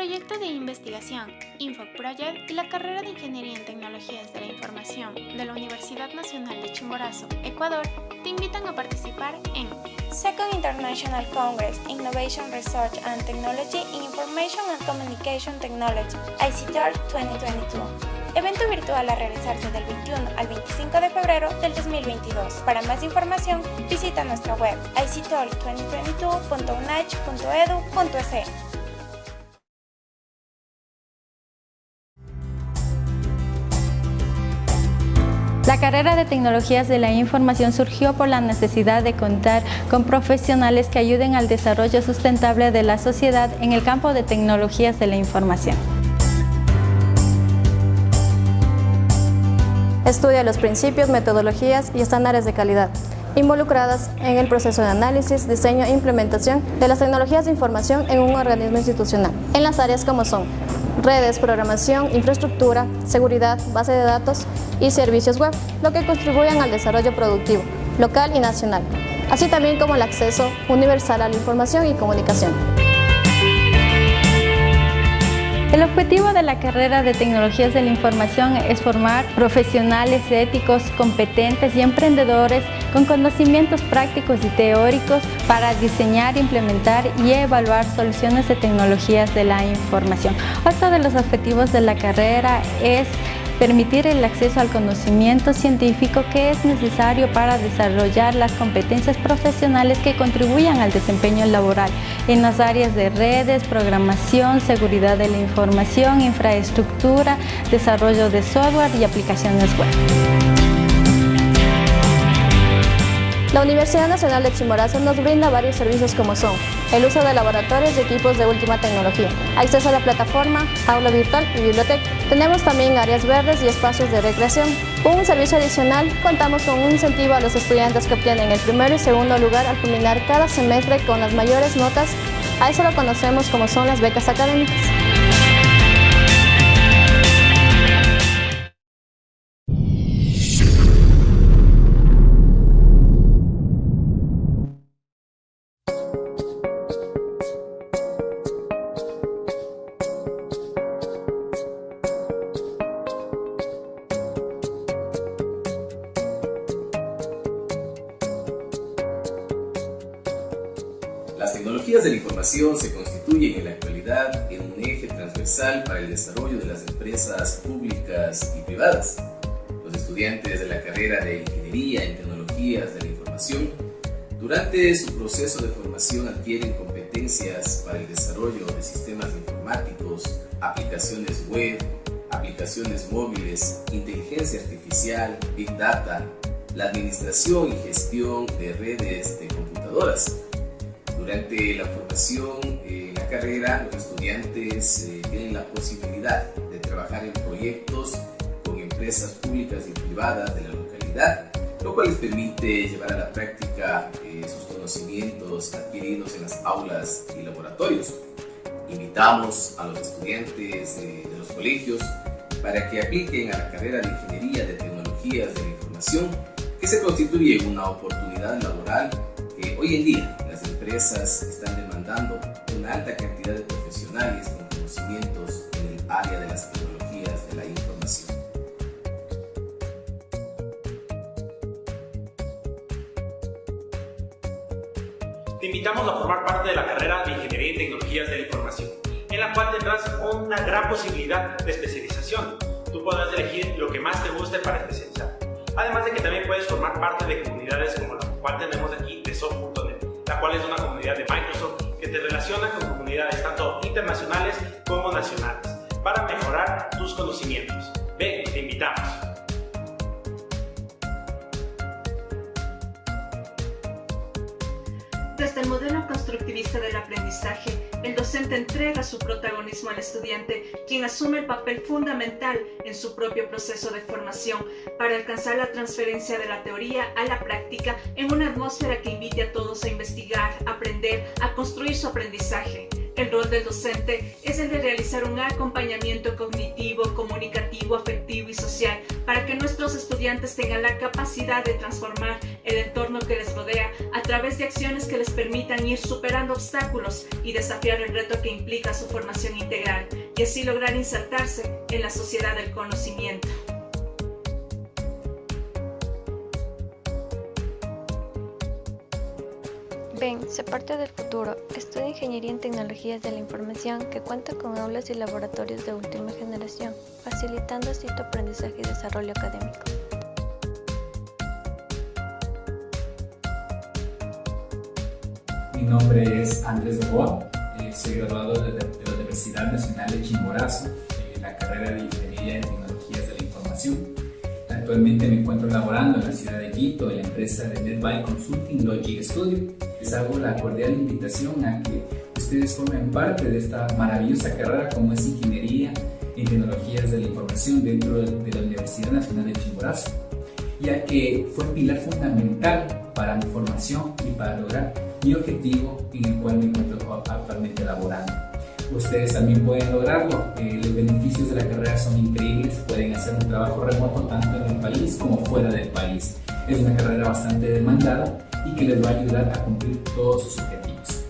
proyecto de investigación Infoc Project y la carrera de Ingeniería en Tecnologías de la Información de la Universidad Nacional de Chimborazo, Ecuador, te invitan a participar en Second International Congress Innovation Research and Technology in Information and Communication Technology, ICTAR 2022. Evento virtual a realizarse del 21 al 25 de febrero del 2022. Para más información, visita nuestra web ictol2022.unach.edu.es. La carrera de Tecnologías de la Información surgió por la necesidad de contar con profesionales que ayuden al desarrollo sustentable de la sociedad en el campo de tecnologías de la información. Estudia los principios, metodologías y estándares de calidad involucradas en el proceso de análisis, diseño e implementación de las tecnologías de información en un organismo institucional, en las áreas como son redes, programación, infraestructura, seguridad, base de datos y servicios web, lo que contribuyen al desarrollo productivo, local y nacional, así también como el acceso universal a la información y comunicación. El objetivo de la carrera de Tecnologías de la Información es formar profesionales éticos, competentes y emprendedores con conocimientos prácticos y teóricos para diseñar, implementar y evaluar soluciones de tecnologías de la información. Otro de los objetivos de la carrera es permitir el acceso al conocimiento científico que es necesario para desarrollar las competencias profesionales que contribuyan al desempeño laboral en las áreas de redes, programación, seguridad de la información, infraestructura, desarrollo de software y aplicaciones web. La Universidad Nacional de Chimborazo nos brinda varios servicios como son el uso de laboratorios y equipos de última tecnología, acceso a la plataforma, aula virtual y biblioteca. Tenemos también áreas verdes y espacios de recreación. Un servicio adicional, contamos con un incentivo a los estudiantes que obtienen el primero y segundo lugar al culminar cada semestre con las mayores notas. A eso lo conocemos como son las becas académicas. Las tecnologías de la información se constituyen en la actualidad en un eje transversal para el desarrollo de las empresas públicas y privadas. Los estudiantes de la carrera de Ingeniería en Tecnologías de la Información, durante su proceso de formación adquieren competencias para el desarrollo de sistemas informáticos, aplicaciones web, aplicaciones móviles, inteligencia artificial, Big Data, la administración y gestión de redes de computadoras. Durante la formación en la carrera, los estudiantes tienen la posibilidad de trabajar en proyectos con empresas públicas y privadas de la localidad, lo cual les permite llevar a la práctica sus conocimientos adquiridos en las aulas y laboratorios. Invitamos a los estudiantes de los colegios para que apliquen a la carrera de Ingeniería de Tecnologías de la Información, que se constituye una oportunidad laboral que hoy en día las empresas están demandando una alta cantidad de profesionales con conocimientos en el área de las tecnologías de la información. Te invitamos a formar parte de la carrera de Ingeniería en Tecnologías de la Información, en la cual tendrás una gran posibilidad de especialización. Tú podrás elegir lo que más te guste para especializar. Además de que también puedes formar parte de comunidades como la cual tenemos aquí de Soft.net, la cual es una comunidad de Microsoft que te relaciona con comunidades tanto internacionales como nacionales para mejorar tus conocimientos. Ven, te invitamos. Desde el modelo constructivista del aprendizaje, el docente entrega su protagonismo al estudiante, quien asume el papel fundamental en su propio proceso de formación para alcanzar la transferencia de la teoría a la práctica en una atmósfera que invite a todos a investigar, a aprender, a construir su aprendizaje. El rol del docente es el de realizar un acompañamiento cognitivo, comunicativo, afectivo y social para que nuestros estudiantes tengan la capacidad de transformar el entorno que les rodea a través de acciones que les permitan ir superando obstáculos y desafiar el reto que implica su formación integral y así lograr insertarse en la sociedad del conocimiento. BEN, sé parte del futuro. Estudia Ingeniería en Tecnologías de la Información que cuenta con aulas y laboratorios de última generación, facilitando así tu aprendizaje y desarrollo académico. Mi nombre es Andrés Boa, soy graduado de la Universidad Nacional de Chimborazo, en la carrera de Ingeniería en Tecnologías de la Información. Actualmente me encuentro laborando en la ciudad de Quito, en la empresa de NetBuy Consulting Logic Studio. Les hago la cordial invitación a que ustedes formen parte de esta maravillosa carrera como es Ingeniería en Tecnologías de la Información dentro de la Universidad Nacional de Chimborazo, ya que fue pilar fundamental para mi formación y para lograr mi objetivo en el cual me encuentro actualmente laborando. Ustedes también pueden lograrlo. Los beneficios de la carrera son increíbles. Pueden hacer un trabajo remoto tanto en el país como fuera del país. Es una carrera bastante demandada y que les va a ayudar a cumplir todos sus objetivos.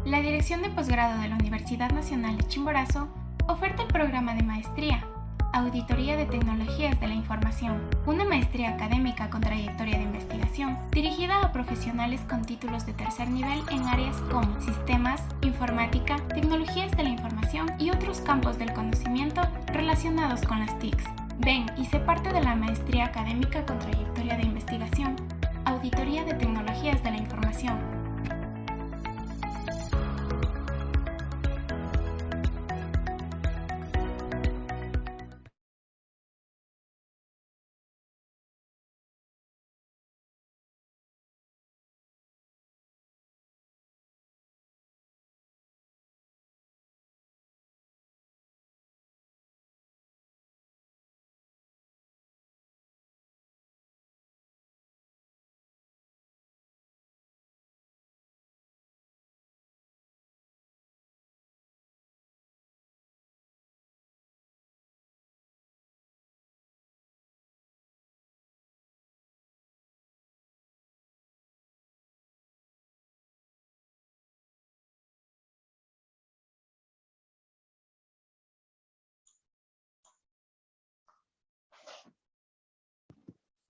La Dirección de Posgrado de la Universidad Nacional de Chimborazo oferta el programa de maestría, Auditoría de Tecnologías de la Información, una maestría académica con trayectoria de investigación dirigida a profesionales con títulos de tercer nivel en áreas como sistemas, informática, tecnologías de la información y otros campos del conocimiento relacionados con las TICs. Ven y sé parte de la maestría académica con trayectoria de investigación, Auditoría de Tecnologías de la Información.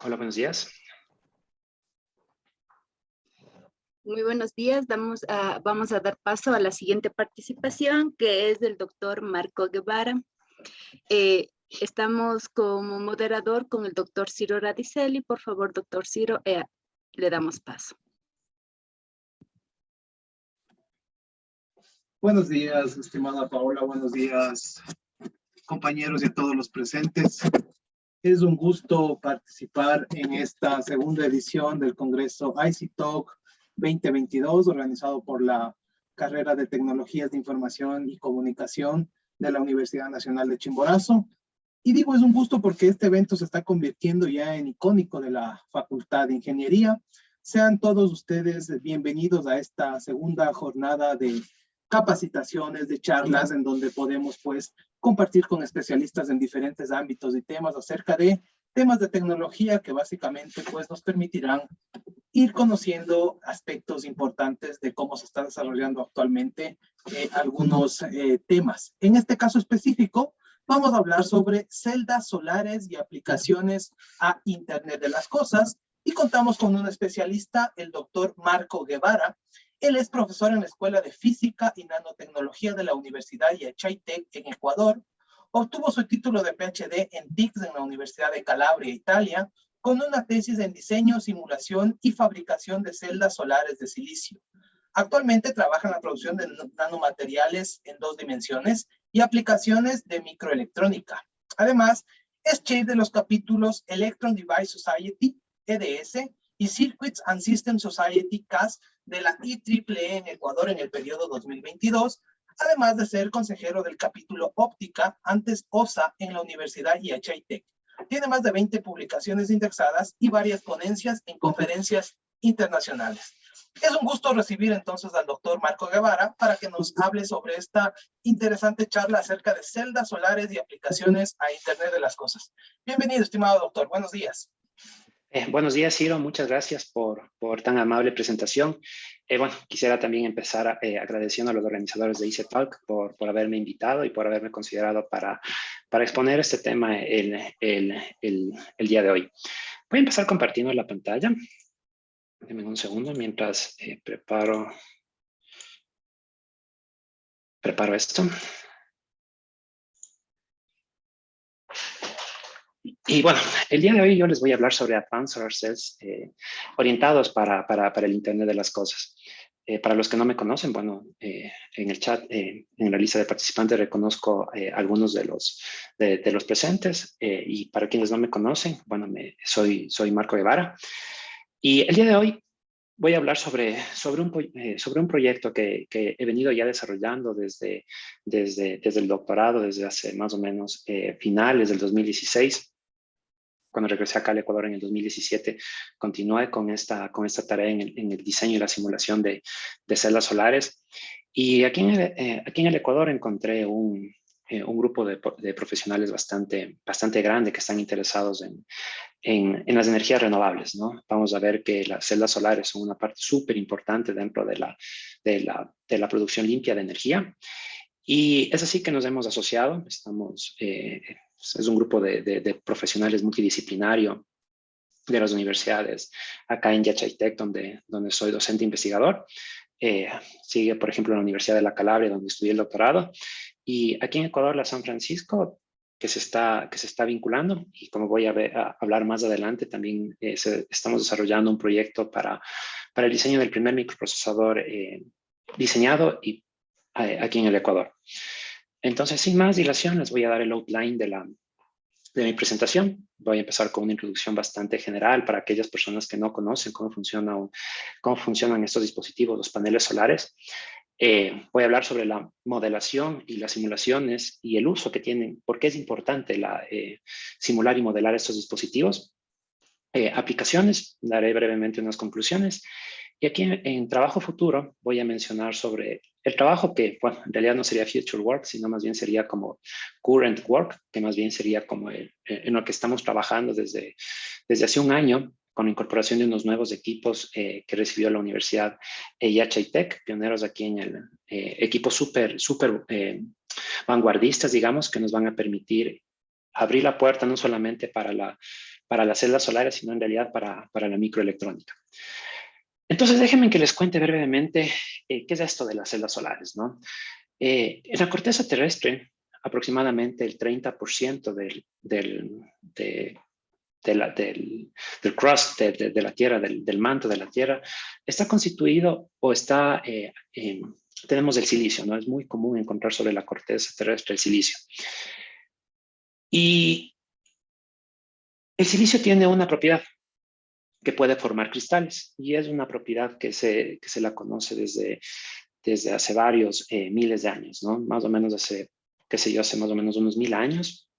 Hola, buenos días. Muy buenos días. Vamos a dar paso a la siguiente participación, que es del doctor Marco Guevara. Estamos como moderador con el doctor Ciro Radicelli. Por favor, doctor Ciro, le damos paso. Buenos días, estimada Paola. Buenos días, compañeros y a todos los presentes. Es un gusto participar en esta segunda edición del Congreso IC Talk 2022, organizado por la carrera de Tecnologías de Información y Comunicación de la Universidad Nacional de Chimborazo. Y digo, es un gusto porque este evento se está convirtiendo ya en icónico de la Facultad de Ingeniería. Sean todos ustedes bienvenidos a esta segunda jornada de capacitaciones, de charlas, en donde podemos pues compartir con especialistas en diferentes ámbitos y temas acerca de temas de tecnología que básicamente pues nos permitirán ir conociendo aspectos importantes de cómo se está desarrollando actualmente algunos temas. En este caso específico, vamos a hablar sobre celdas solares y aplicaciones a Internet de las Cosas, y contamos con un especialista, el doctor Marco Guevara. Él es profesor en la Escuela de Física y Nanotecnología de la Universidad Yachaitec en Ecuador. Obtuvo su título de PhD en TICS en la Universidad de Calabria, Italia, con una tesis en diseño, simulación y fabricación de celdas solares de silicio. Actualmente trabaja en la producción de nanomateriales en 2 dimensiones y aplicaciones de microelectrónica. Además, es chair de los capítulos Electron Device Society, EDS, y Circuits and System Society, CAS, de la IEEE en Ecuador en el periodo 2022, además de ser consejero del capítulo óptica, antes OSA, en la Universidad IHITEC. Tiene más de 20 publicaciones indexadas y varias ponencias en conferencias internacionales. Es un gusto recibir entonces al doctor Marco Guevara para que nos hable sobre esta interesante charla acerca de celdas solares y aplicaciones a Internet de las Cosas. Bienvenido, estimado doctor. Buenos días. Buenos días, Ciro. Muchas gracias por tan amable presentación. Bueno, quisiera también empezar agradeciendo a los organizadores de ICE Talk por haberme invitado y por haberme considerado para exponer este tema el día de hoy. Voy a empezar compartiendo la pantalla. Denme un segundo mientras preparo esto. Y bueno, el día de hoy yo les voy a hablar sobre Advanced Solar Cells orientados para el Internet de las Cosas. Para los que no me conocen, bueno, en el chat, en la lista de participantes reconozco algunos de los presentes y para quienes no me conocen, bueno, soy Marco Guevara. Y el día de hoy voy a hablar sobre un proyecto que he venido ya desarrollando desde el doctorado, desde hace más o menos finales del 2016. Cuando regresé acá al Ecuador en el 2017, continué con esta tarea en el diseño y la simulación de celdas solares. Y aquí en el Ecuador encontré un grupo de profesionales bastante grande que están interesados en las energías renovables, ¿no? Vamos a ver que las celdas solares son una parte súper importante dentro de la producción limpia de energía. Y es así que nos hemos asociado. Es un grupo de profesionales multidisciplinario de las universidades acá en IHITEC, donde soy docente investigador. Sigue, por ejemplo, la Universidad de la Calabria, donde estudié el doctorado. Y aquí en Ecuador, la San Francisco, que se está vinculando. Y como voy a hablar más adelante, también estamos desarrollando un proyecto para el diseño del primer microprocesador diseñado aquí en el Ecuador. Entonces, sin más dilación, les voy a dar el outline de mi presentación. Voy a empezar con una introducción bastante general para aquellas personas que no conocen cómo funcionan estos dispositivos, los paneles solares. Voy a hablar sobre la modelación y las simulaciones y el uso que tienen, por qué es importante simular y modelar estos dispositivos. Aplicaciones, daré brevemente unas conclusiones. Y aquí en trabajo futuro voy a mencionar sobre el trabajo que, bueno, en realidad no sería future work, sino más bien sería como current work, que más bien sería como en lo que estamos trabajando desde hace un año con la incorporación de unos nuevos equipos que recibió la Universidad IHITEC, pioneros aquí en el equipos súper vanguardistas, digamos, que nos van a permitir abrir la puerta no solamente para las celdas solares, sino en realidad para la microelectrónica. Entonces, déjenme que les cuente brevemente qué es esto de las celdas solares, ¿no? En la corteza terrestre, aproximadamente el 30% del crust de la Tierra, del manto de la Tierra, está constituido o tenemos el silicio, ¿no? Es muy común encontrar sobre la corteza terrestre el silicio. Y el silicio tiene una propiedad que puede formar cristales, y es una propiedad que se la conoce desde hace varios miles de años, ¿no? Más o menos hace más o menos unos 1000 años.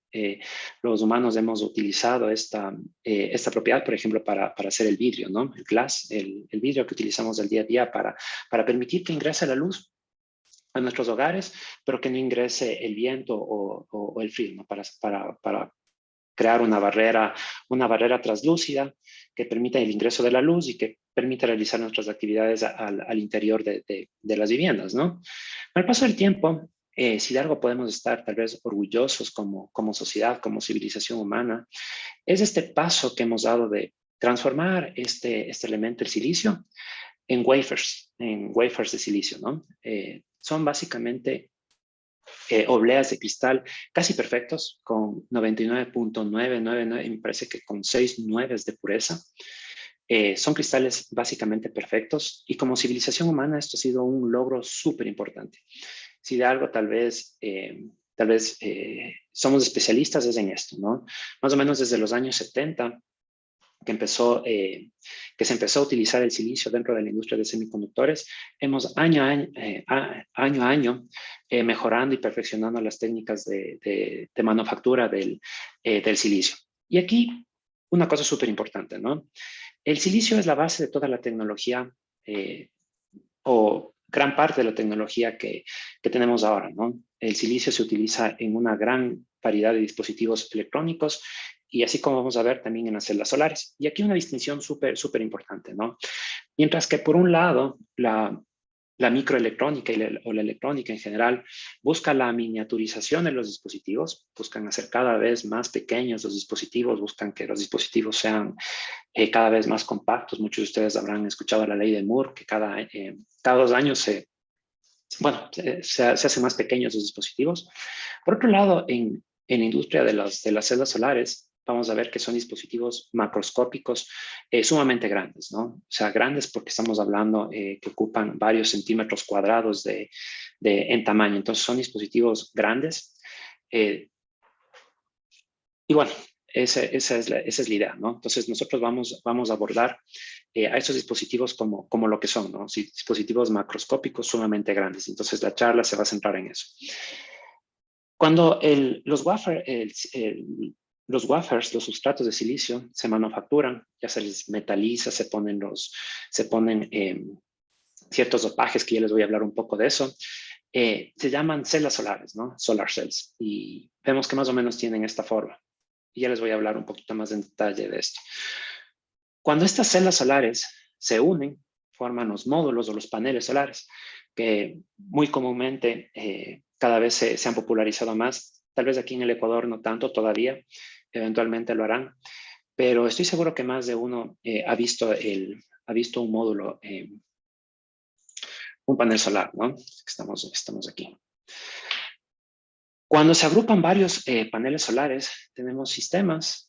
Los humanos hemos utilizado esta propiedad, por ejemplo, para hacer el vidrio, ¿no? El glass, el vidrio que utilizamos del día a día para permitir que ingrese la luz a nuestros hogares, pero que no ingrese el viento o el frío, ¿no? Para crear una barrera translúcida que permita el ingreso de la luz y que permita realizar nuestras actividades al interior de las viviendas, ¿no? Con el paso del tiempo, si de algo podemos estar tal vez orgullosos como sociedad, como civilización humana, es este paso que hemos dado de transformar este elemento, el silicio, en wafers de silicio, ¿no? Son básicamente obleas de cristal casi perfectos, con 99.999, me parece que con 6 nueves de pureza. Son cristales básicamente perfectos, y como civilización humana esto ha sido un logro súper importante. Si de algo tal vez somos especialistas es en esto, ¿no? Más o menos desde los años 70 que se empezó a utilizar el silicio dentro de la industria de semiconductores, hemos año a año mejorando y perfeccionando las técnicas de manufactura del silicio. Y aquí una cosa súper importante, ¿no? El silicio es la base de toda la tecnología o gran parte de la tecnología que tenemos ahora, ¿no? El silicio se utiliza en una gran variedad de dispositivos electrónicos y así como vamos a ver también en las celdas solares. Y aquí una distinción súper importante, ¿no? Mientras que por un lado, la microelectrónica o la electrónica en general busca la miniaturización de los dispositivos, buscan hacer cada vez más pequeños los dispositivos, buscan que los dispositivos sean cada vez más compactos. Muchos de ustedes habrán escuchado la ley de Moore, que cada 2 años se hacen más pequeños los dispositivos. Por otro lado, en la industria de las celdas solares, vamos a ver que son dispositivos macroscópicos sumamente grandes, ¿no? O sea, grandes porque estamos hablando que ocupan varios centímetros cuadrados en tamaño. Entonces, son dispositivos grandes. Y bueno, esa es la idea, ¿no? Entonces, nosotros vamos a abordar a estos dispositivos como lo que son, ¿no? Sí, dispositivos macroscópicos sumamente grandes. Entonces, la charla se va a centrar en eso. Cuando los wafers, los sustratos de silicio, se manufacturan, ya se les metaliza, se ponen ciertos dopajes, que ya les voy a hablar un poco de eso. Se llaman celdas solares, ¿no? Solar cells. Y vemos que más o menos tienen esta forma. Y ya les voy a hablar un poquito más en detalle de esto. Cuando estas celdas solares se unen, forman los módulos o los paneles solares, que muy comúnmente cada vez se han popularizado más. Tal vez aquí en el Ecuador no tanto todavía, eventualmente lo harán, pero estoy seguro que más de uno ha visto un módulo, un panel solar, ¿no? Estamos aquí. Cuando se agrupan varios paneles solares, tenemos sistemas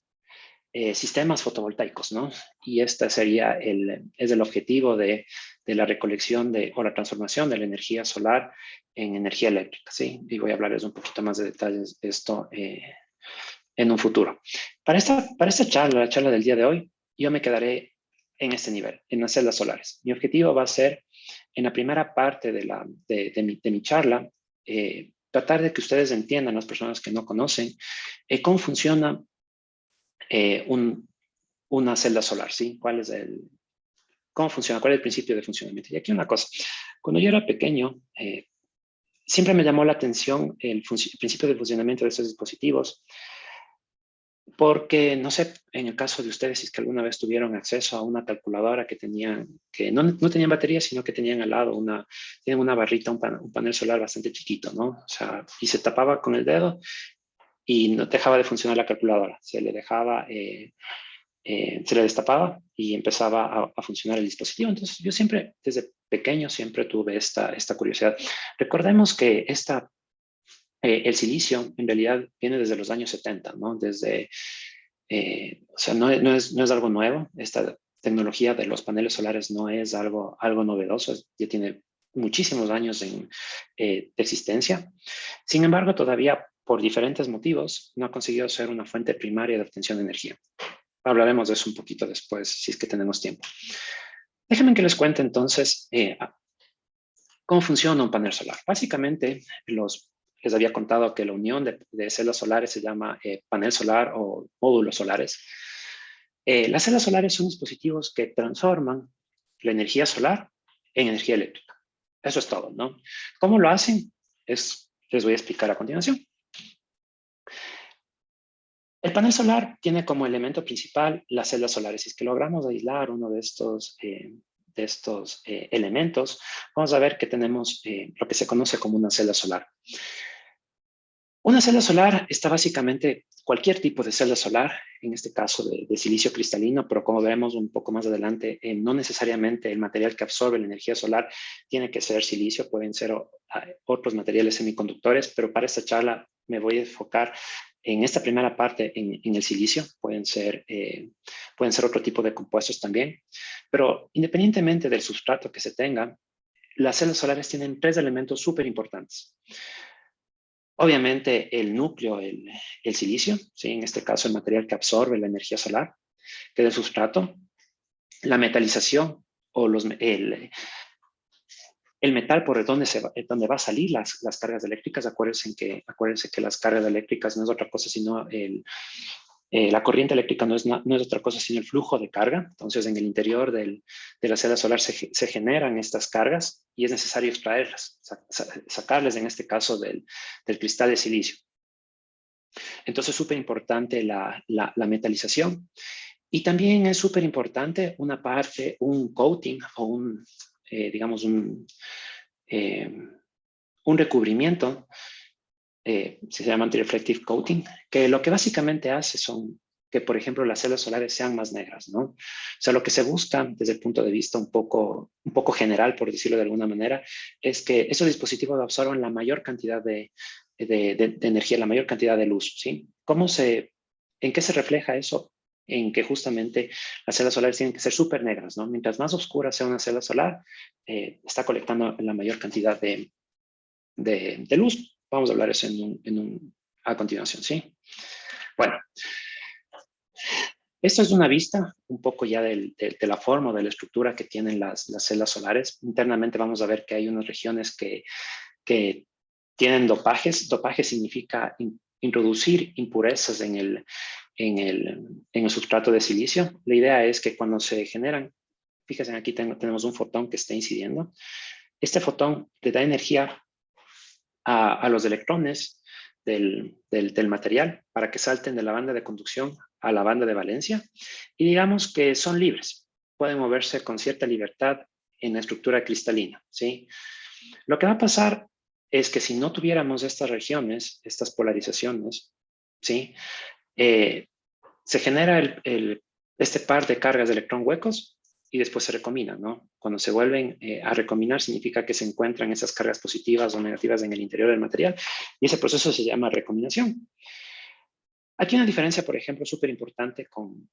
fotovoltaicos, ¿no? Y este es el objetivo de la recolección o la transformación de la energía solar en energía eléctrica, ¿sí? Y voy a hablarles un poquito más de detalles de esto en un futuro. Para esta charla, la charla del día de hoy, yo me quedaré en este nivel, en las celdas solares. Mi objetivo va a ser, en la primera parte de mi charla, tratar de que ustedes entiendan, las personas que no conocen, cómo funciona una celda solar, ¿sí? ¿Cómo funciona? ¿Cuál es el principio de funcionamiento? Y aquí una cosa, cuando yo era pequeño, siempre me llamó la atención el principio de funcionamiento de estos dispositivos, porque, no sé, en el caso de ustedes, si es que alguna vez tuvieron acceso a una calculadora que no tenían batería, sino que tenían al lado tienen una barrita, un panel solar bastante chiquito, ¿no? O sea, y se tapaba con el dedo y no dejaba de funcionar la calculadora. Se le destapaba y empezaba a funcionar el dispositivo. Entonces, yo siempre, desde pequeño, siempre tuve esta curiosidad. Recordemos que el silicio, en realidad, viene desde los años 70, ¿no? O sea, no es algo nuevo. Esta tecnología de los paneles solares no es algo novedoso. Ya tiene muchísimos años de existencia. Sin embargo, todavía, por diferentes motivos, no ha conseguido ser una fuente primaria de obtención de energía. Hablaremos de eso un poquito después, si es que tenemos tiempo. Déjenme que les cuente entonces cómo funciona un panel solar. Básicamente, les había contado que la unión de celdas solares se llama panel solar o módulos solares. Las celdas solares son dispositivos que transforman la energía solar en energía eléctrica. Eso es todo, ¿no? ¿Cómo lo hacen? Les voy a explicar a continuación. El panel solar tiene como elemento principal las celdas solares. Si es que logramos aislar uno de estos elementos, vamos a ver que tenemos lo que se conoce como una celda solar. Una celda solar está básicamente cualquier tipo de celda solar, en este caso de silicio cristalino, pero como veremos un poco más adelante, no necesariamente el material que absorbe la energía solar tiene que ser silicio, pueden ser otros materiales semiconductores, pero para esta charla me voy a enfocar en esta primera parte en el silicio. Pueden ser otro tipo de compuestos también, pero independientemente del sustrato que se tenga, las celdas solares tienen 3 elementos súper importantes. Obviamente el núcleo, el silicio, ¿sí? En este caso el material que absorbe la energía solar. del sustrato, la metalización o el metal por donde va a salir las cargas eléctricas. Acuérdense que las cargas eléctricas no es otra cosa sino la corriente eléctrica no es otra cosa sino el flujo de carga. Entonces, en el interior de la celda solar se generan estas cargas y es necesario extraerlas, sacarles en este caso del cristal de silicio. Entonces, es súper importante la metalización. Y también es súper importante un coating o digamos un recubrimiento, se llama anti-reflective coating, que lo que básicamente hace son que, por ejemplo, las celdas solares sean más negras, ¿no? O sea, lo que se busca desde el punto de vista un poco general, por decirlo de alguna manera, es que esos dispositivos absorban la mayor cantidad de energía, la mayor cantidad de luz, ¿sí? ¿En qué se refleja eso? En que justamente las celdas solares tienen que ser súper negras, ¿no? Mientras más oscura sea una celda solar, está colectando la mayor cantidad de luz. Vamos a hablar eso a continuación, ¿sí? Bueno, esto es una vista un poco ya de la forma o de la estructura que tienen las celdas solares. Internamente vamos a ver que hay unas regiones que tienen dopajes. Dopaje significa introducir impurezas en el sustrato de silicio. La idea es que cuando se generan, fíjense aquí tenemos un fotón que está incidiendo. Este fotón le da energía a los electrones del material para que salten de la banda de conducción a la banda de valencia y digamos que son libres. Pueden moverse con cierta libertad en la estructura cristalina, ¿sí? Lo que va a pasar es que si no tuviéramos estas regiones, estas polarizaciones, ¿sí? Se genera este par de cargas de electrón huecos y después se recombinan, ¿no? Cuando se vuelven a recombinar significa que se encuentran esas cargas positivas o negativas en el interior del material y ese proceso se llama recombinación. Aquí hay una diferencia, por ejemplo, súper importante con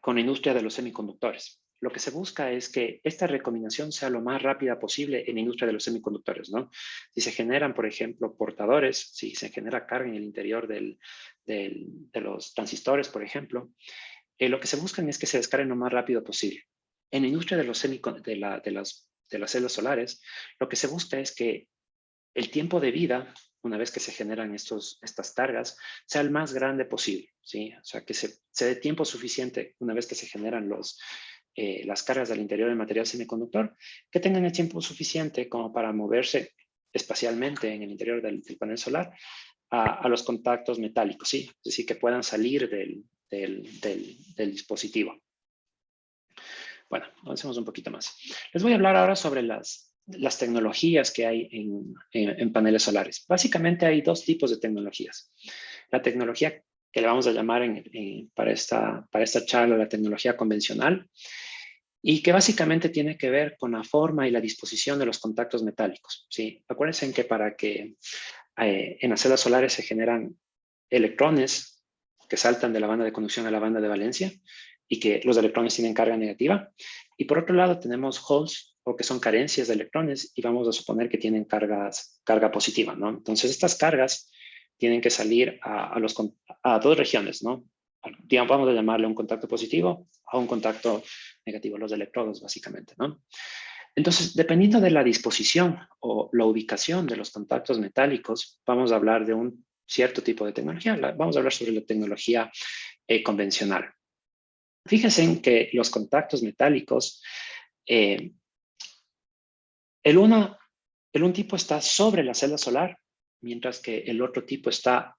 la industria de los semiconductores. Lo que se busca es que esta recombinación sea lo más rápida posible en la industria de los semiconductores, ¿no? Si se generan, por ejemplo, portadores, si se genera carga en el interior de los transistores, por ejemplo, lo que se busca es que se descarguen lo más rápido posible. En la industria de las celdas solares, lo que se busca es que el tiempo de vida, una vez que se generan estas cargas, sea el más grande posible, ¿sí? O sea, que se dé tiempo suficiente una vez que se generan las cargas del interior del material semiconductor, que tengan el tiempo suficiente como para moverse espacialmente en el interior del panel solar a los contactos metálicos, ¿sí? Es decir, que puedan salir del dispositivo. Bueno, avancemos un poquito más. Les voy a hablar ahora sobre las tecnologías que hay en paneles solares. Básicamente hay dos tipos de tecnologías. La tecnología que le vamos a llamar para esta charla la tecnología convencional y que básicamente tiene que ver con la forma y la disposición de los contactos metálicos, ¿sí? Acuérdense que para que en las celdas solares se generan electrones que saltan de la banda de conducción a la banda de valencia y que los electrones tienen carga negativa. Y por otro lado tenemos holes o que son carencias de electrones y vamos a suponer que tienen carga positiva, ¿no? Entonces estas cargas tienen que salir a dos regiones, ¿no? Digamos, vamos a llamarle un contacto positivo a un contacto negativo, los electrodos básicamente, ¿no? Entonces, dependiendo de la disposición o la ubicación de los contactos metálicos, vamos a hablar de un cierto tipo de tecnología. Vamos a hablar sobre la tecnología convencional. Fíjense que los contactos metálicos, el un tipo está sobre la celda solar, mientras que el otro tipo está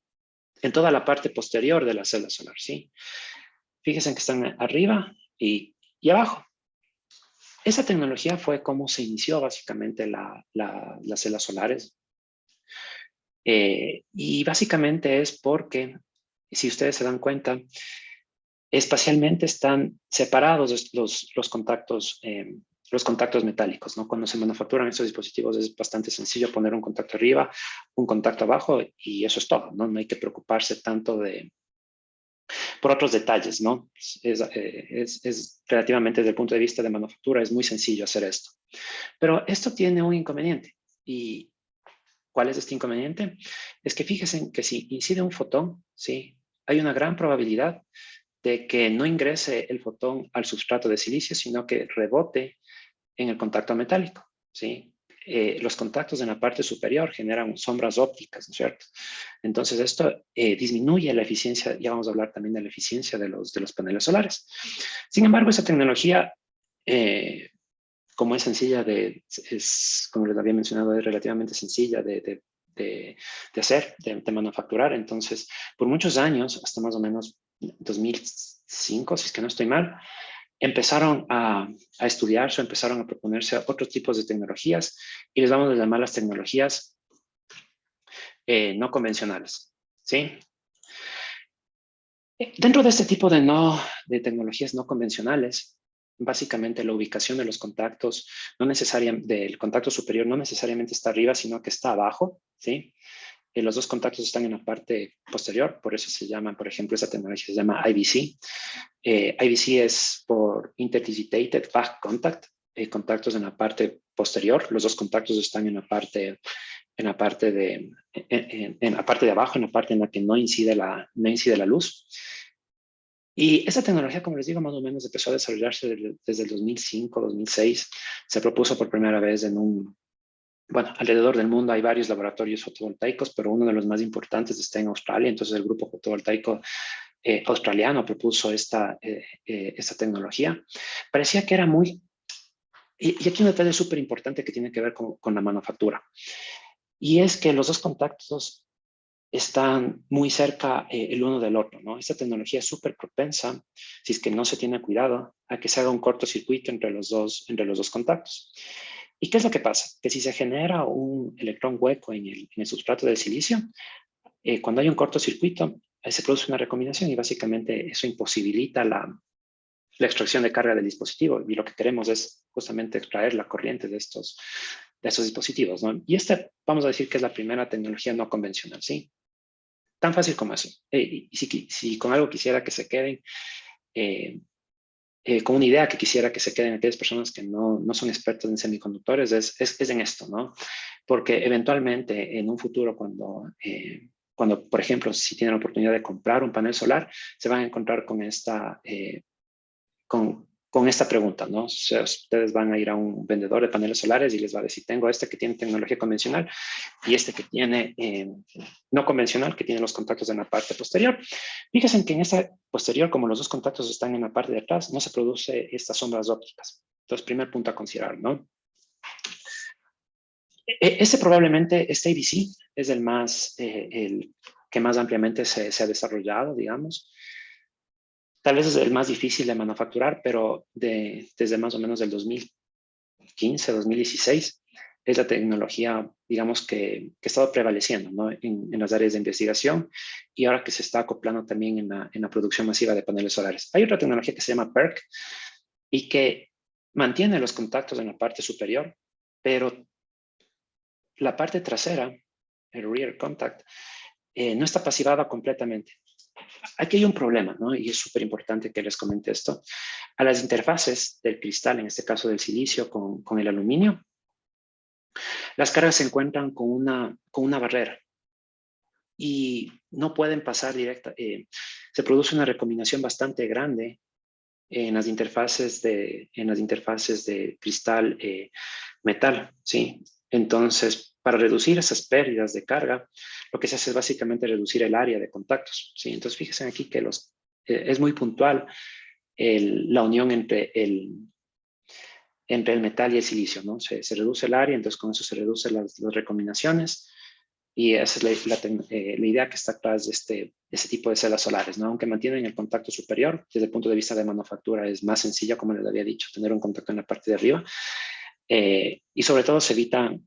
en toda la parte posterior de la celda solar, ¿sí? Fíjense que están arriba y abajo. Esa tecnología fue como se inició básicamente las celdas solares. Y básicamente es porque, si ustedes se dan cuenta, espacialmente están separados los contactos metálicos, ¿no? Cuando se manufacturan estos dispositivos es bastante sencillo poner un contacto arriba, un contacto abajo y eso es todo, ¿no? No hay que preocuparse tanto por otros detalles, ¿no? Es relativamente desde el punto de vista de manufactura es muy sencillo hacer esto. Pero esto tiene un inconveniente. ¿Y cuál es este inconveniente? Es que fíjense que si incide un fotón, ¿sí? Hay una gran probabilidad de que no ingrese el fotón al sustrato de silicio, sino que rebote en el contacto metálico, ¿sí? Los contactos en la parte superior generan sombras ópticas, ¿no es cierto? Entonces esto disminuye la eficiencia, ya vamos a hablar también de la eficiencia de los paneles solares. Sin embargo, esa tecnología, como es sencilla como les había mencionado, es relativamente sencilla de hacer, de manufacturar. Entonces, por muchos años, hasta más o menos 2005, si es que no estoy mal, empezaron a estudiarse, empezaron a proponerse otros tipos de tecnologías y les vamos a llamar las tecnologías no convencionales, ¿sí? Dentro de este tipo de tecnologías no convencionales, básicamente la ubicación de los contactos, del contacto superior no necesariamente está arriba, sino que está abajo, ¿sí? Los dos contactos están en la parte posterior, por eso se llama, por ejemplo, esa tecnología se llama IBC. IBC es por Interdigitated Back Contact, contactos en la parte posterior. Los dos contactos están en la parte de abajo, en la parte en la que no incide la luz. Y esa tecnología, como les digo, más o menos empezó a desarrollarse desde el 2005, 2006. Se propuso por primera vez alrededor del mundo hay varios laboratorios fotovoltaicos, pero uno de los más importantes está en Australia. Entonces el grupo fotovoltaico australiano propuso esta tecnología. Parecía que era y aquí un detalle súper importante que tiene que ver con la manufactura. Y es que los dos contactos están muy cerca el uno del otro, ¿no? Esta tecnología es súper propensa, si es que no se tiene cuidado, a que se haga un cortocircuito entre los dos contactos. ¿Y qué es lo que pasa? Que si se genera un electrón hueco en el sustrato del silicio, cuando hay un cortocircuito, se produce una recombinación y básicamente eso imposibilita la extracción de carga del dispositivo. Y lo que queremos es justamente extraer la corriente de estos dispositivos, ¿no? Y vamos a decir que es la primera tecnología no convencional, ¿sí? Tan fácil como eso. Y si con algo quisiera que se queden, con una idea que quisiera que se queden aquellas personas que no son expertos en semiconductores, es en esto, ¿no? Porque eventualmente en un futuro cuando, por ejemplo, si tienen la oportunidad de comprar un panel solar, se van a encontrar con esta pregunta, ¿no? O sea, ustedes van a ir a un vendedor de paneles solares y les va a decir, tengo este que tiene tecnología convencional y este que tiene no convencional, que tiene los contactos en la parte posterior. Fíjense que en esta posterior, como los dos contactos están en la parte de atrás, no se produce estas sombras ópticas. Entonces, primer punto a considerar, ¿no? Probablemente, este IBC es el que más ampliamente se ha desarrollado, digamos. Tal vez es el más difícil de manufacturar, pero desde más o menos del 2015, 2016, es la tecnología, digamos, que ha estado prevaleciendo, ¿no? en las áreas de investigación y ahora que se está acoplando también en la producción masiva de paneles solares. Hay otra tecnología que se llama PERC y que mantiene los contactos en la parte superior, pero la parte trasera, el rear contact, no está pasivada completamente. Aquí hay un problema, ¿no? Y es súper importante que les comente esto. A las interfaces del cristal, en este caso del silicio con el aluminio, las cargas se encuentran con una barrera y no pueden pasar directa. Se produce una recombinación bastante grande en las interfaces de cristal metal, ¿sí? Entonces, para reducir esas pérdidas de carga, lo que se hace es básicamente reducir el área de contactos, ¿sí? Entonces, fíjense aquí que es muy puntual la unión entre el metal y el silicio, ¿no? Se reduce el área, entonces con eso se reducen las recombinaciones y esa es la idea que está atrás de este tipo de celdas solares, ¿no? Aunque mantienen el contacto superior, desde el punto de vista de manufactura es más sencillo, como les había dicho, tener un contacto en la parte de arriba y sobre todo se evitan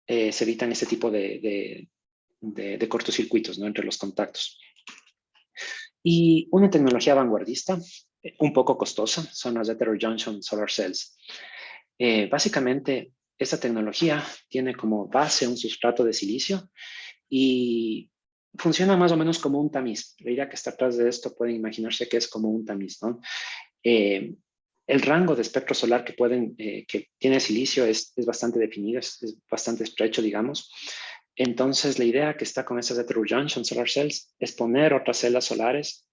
este tipo de cortocircuitos, ¿no? Entre los contactos. Y una tecnología vanguardista, un poco costosa, son las heterojunction solar cells. Básicamente, esta tecnología tiene como base un sustrato de silicio y funciona más o menos como un tamiz. La idea que está atrás de esto pueden imaginarse que es como un tamiz, ¿no? El rango de espectro solar que tiene silicio es bastante definido, es bastante estrecho, digamos. Entonces, la idea que está con estas heterojunction solar cells es poner otras celdas solares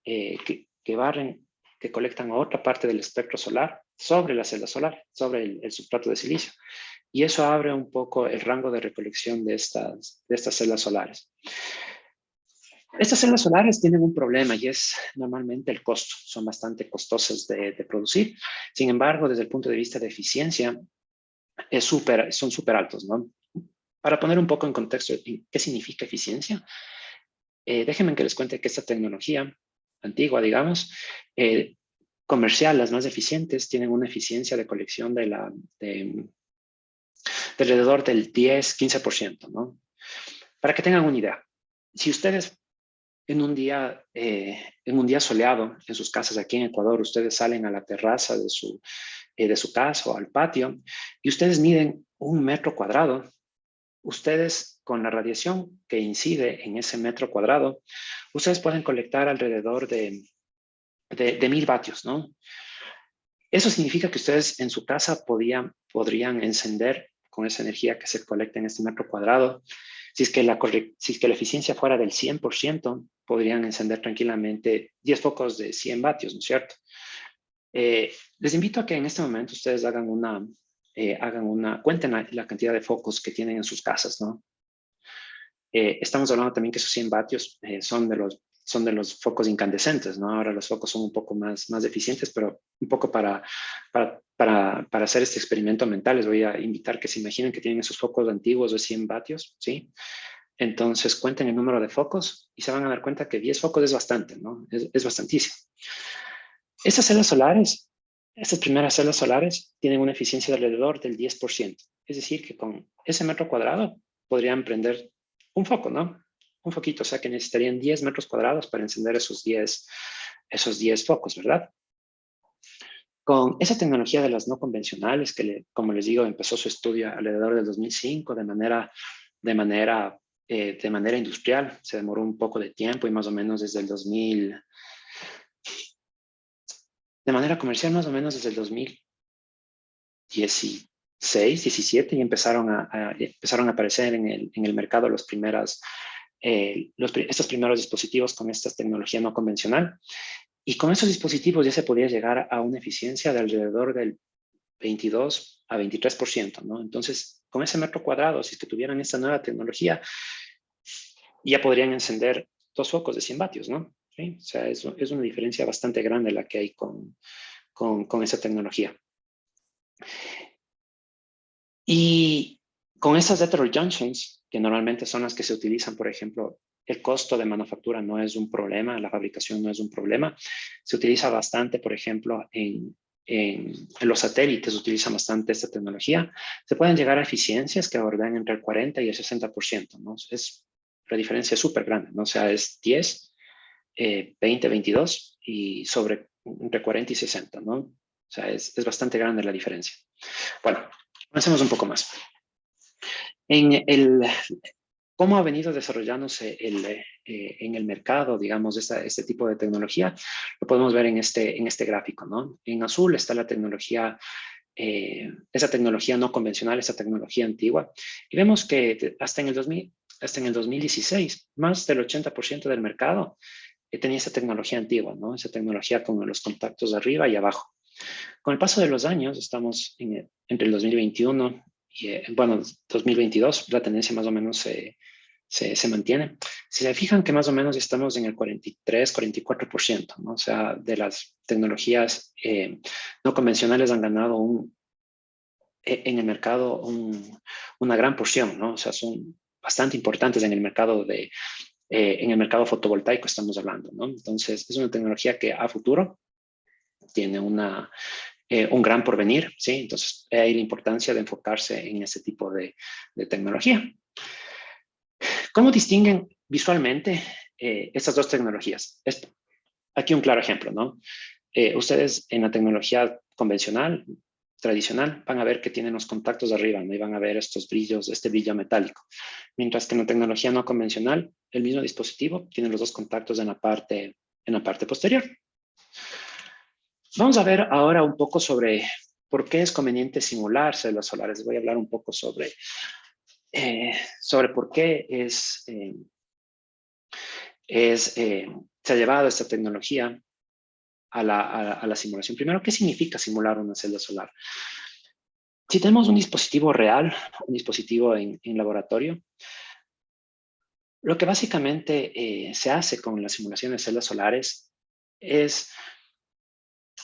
que barren, que colectan otra parte del espectro solar sobre la celda solar, sobre el sustrato de silicio. Y eso abre un poco el rango de recolección de estas celdas solares. Estas celdas solares tienen un problema y es normalmente el costo. Son bastante costosas de producir. Sin embargo, desde el punto de vista de eficiencia, son súper altos, ¿no? Para poner un poco en contexto qué significa eficiencia, déjenme que les cuente que esta tecnología antigua, digamos, comercial, las más eficientes, tienen una eficiencia de colección de alrededor del 10-15%, ¿no? Para que tengan una idea, si ustedes en un día soleado en sus casas aquí en Ecuador, ustedes salen a la terraza de su casa o al patio y ustedes miden 1 metro cuadrado, ustedes con la radiación que incide en ese metro cuadrado, ustedes pueden colectar alrededor de 1000 vatios, ¿no? Eso significa que ustedes en su casa podrían encender con esa energía que se colecta en este metro cuadrado. Si es que la eficiencia fuera del 100%, podrían encender tranquilamente 10 focos de 100 vatios, ¿no es cierto? Les invito a que en este momento ustedes cuenten la cantidad de focos que tienen en sus casas, ¿no? Estamos hablando también que esos 100 vatios son de los focos incandescentes, ¿no? Ahora los focos son un poco más eficientes, pero un poco para hacer este experimento mental, les voy a invitar que se imaginen que tienen esos focos antiguos de 100 vatios, ¿sí? Entonces cuenten el número de focos y se van a dar cuenta que 10 focos es bastante, ¿no? Es bastantísimo. Estas primeras celdas solares tienen una eficiencia de alrededor del 10%. Es decir, que con ese metro cuadrado podrían prender un foco, ¿no? Un foquito, o sea que necesitarían 10 metros cuadrados para encender esos 10 focos, ¿verdad? Con esa tecnología de las no convencionales, que como les digo, empezó su estudio alrededor del 2005 de manera industrial, se demoró un poco de tiempo y más o menos desde el 2000, de manera comercial más o menos desde el 2016, 17 y empezaron a aparecer en el mercado estos primeros dispositivos con esta tecnología no convencional. Y con esos dispositivos ya se podía llegar a una eficiencia de alrededor del 22 a 23%, ¿no? Entonces, con ese metro cuadrado, si es que tuvieran esta nueva tecnología, ya podrían encender 2 focos de 100 vatios, ¿no? ¿Sí? O sea, es una diferencia bastante grande la que hay con esa tecnología. Y con esas heterojunctions, que normalmente son las que se utilizan, por ejemplo, el costo de manufactura no es un problema, la fabricación no es un problema. Se utiliza bastante, por ejemplo, en los satélites se utiliza bastante esta tecnología. Se pueden llegar a eficiencias que abordan entre el 40 y el 60%, ¿no? La diferencia es súper grande, ¿no? O sea, es 10, 20, 22 y entre 40 y 60, ¿no? O sea, es bastante grande la diferencia. Bueno, avancemos un poco más. ¿Cómo ha venido desarrollándose en el mercado, digamos, este tipo de tecnología? Lo podemos ver en este gráfico, ¿no? En azul está la tecnología, esa tecnología no convencional, esa tecnología antigua. Y vemos que hasta en el 2016, más del 80% del mercado tenía esa tecnología antigua, ¿no? Esa tecnología con los contactos de arriba y abajo. Con el paso de los años, estamos entre el 2021 y, 2022, la tendencia más o menos se mantiene. Si se fijan que más o menos estamos en el 43-44%, ¿no? O sea, de las tecnologías no convencionales han ganado en el mercado una gran porción, ¿no? O sea, son bastante importantes en el mercado fotovoltaico estamos hablando, ¿no? Entonces, es una tecnología que a futuro tiene un gran porvenir, ¿sí? Entonces, hay la importancia de enfocarse en ese tipo de tecnología. ¿Cómo distinguen visualmente estas dos tecnologías? Aquí un claro ejemplo, ¿no? Ustedes en la tecnología convencional, tradicional, van a ver que tienen los contactos de arriba, ¿no? Y van a ver estos brillos, este brillo metálico. Mientras que en la tecnología no convencional, el mismo dispositivo tiene los dos contactos en la parte posterior. Vamos a ver ahora un poco sobre por qué es conveniente simular células solares. Les voy a hablar un poco sobre se ha llevado esta tecnología a la simulación. Primero, ¿qué significa simular una celda solar? Si tenemos un dispositivo real, un dispositivo en laboratorio, lo que básicamente se hace con la simulación de celdas solares es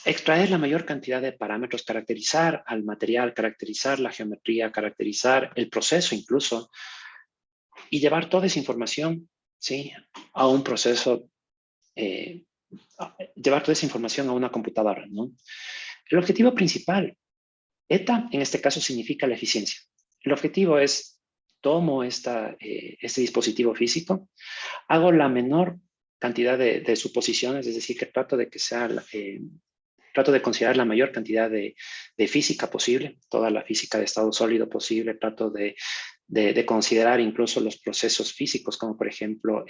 extraer la mayor cantidad de parámetros, caracterizar al material, caracterizar la geometría, caracterizar el proceso incluso, y llevar toda esa información, ¿sí?, a un proceso, llevar toda esa información a una computadora, ¿no? El objetivo principal, ETA, en este caso significa la eficiencia. El objetivo es, tomo este dispositivo físico, hago la menor cantidad de suposiciones, es decir, que trato de que sea, trato de considerar la mayor cantidad de física posible, toda la física de estado sólido posible, trato de considerar incluso los procesos físicos, como por ejemplo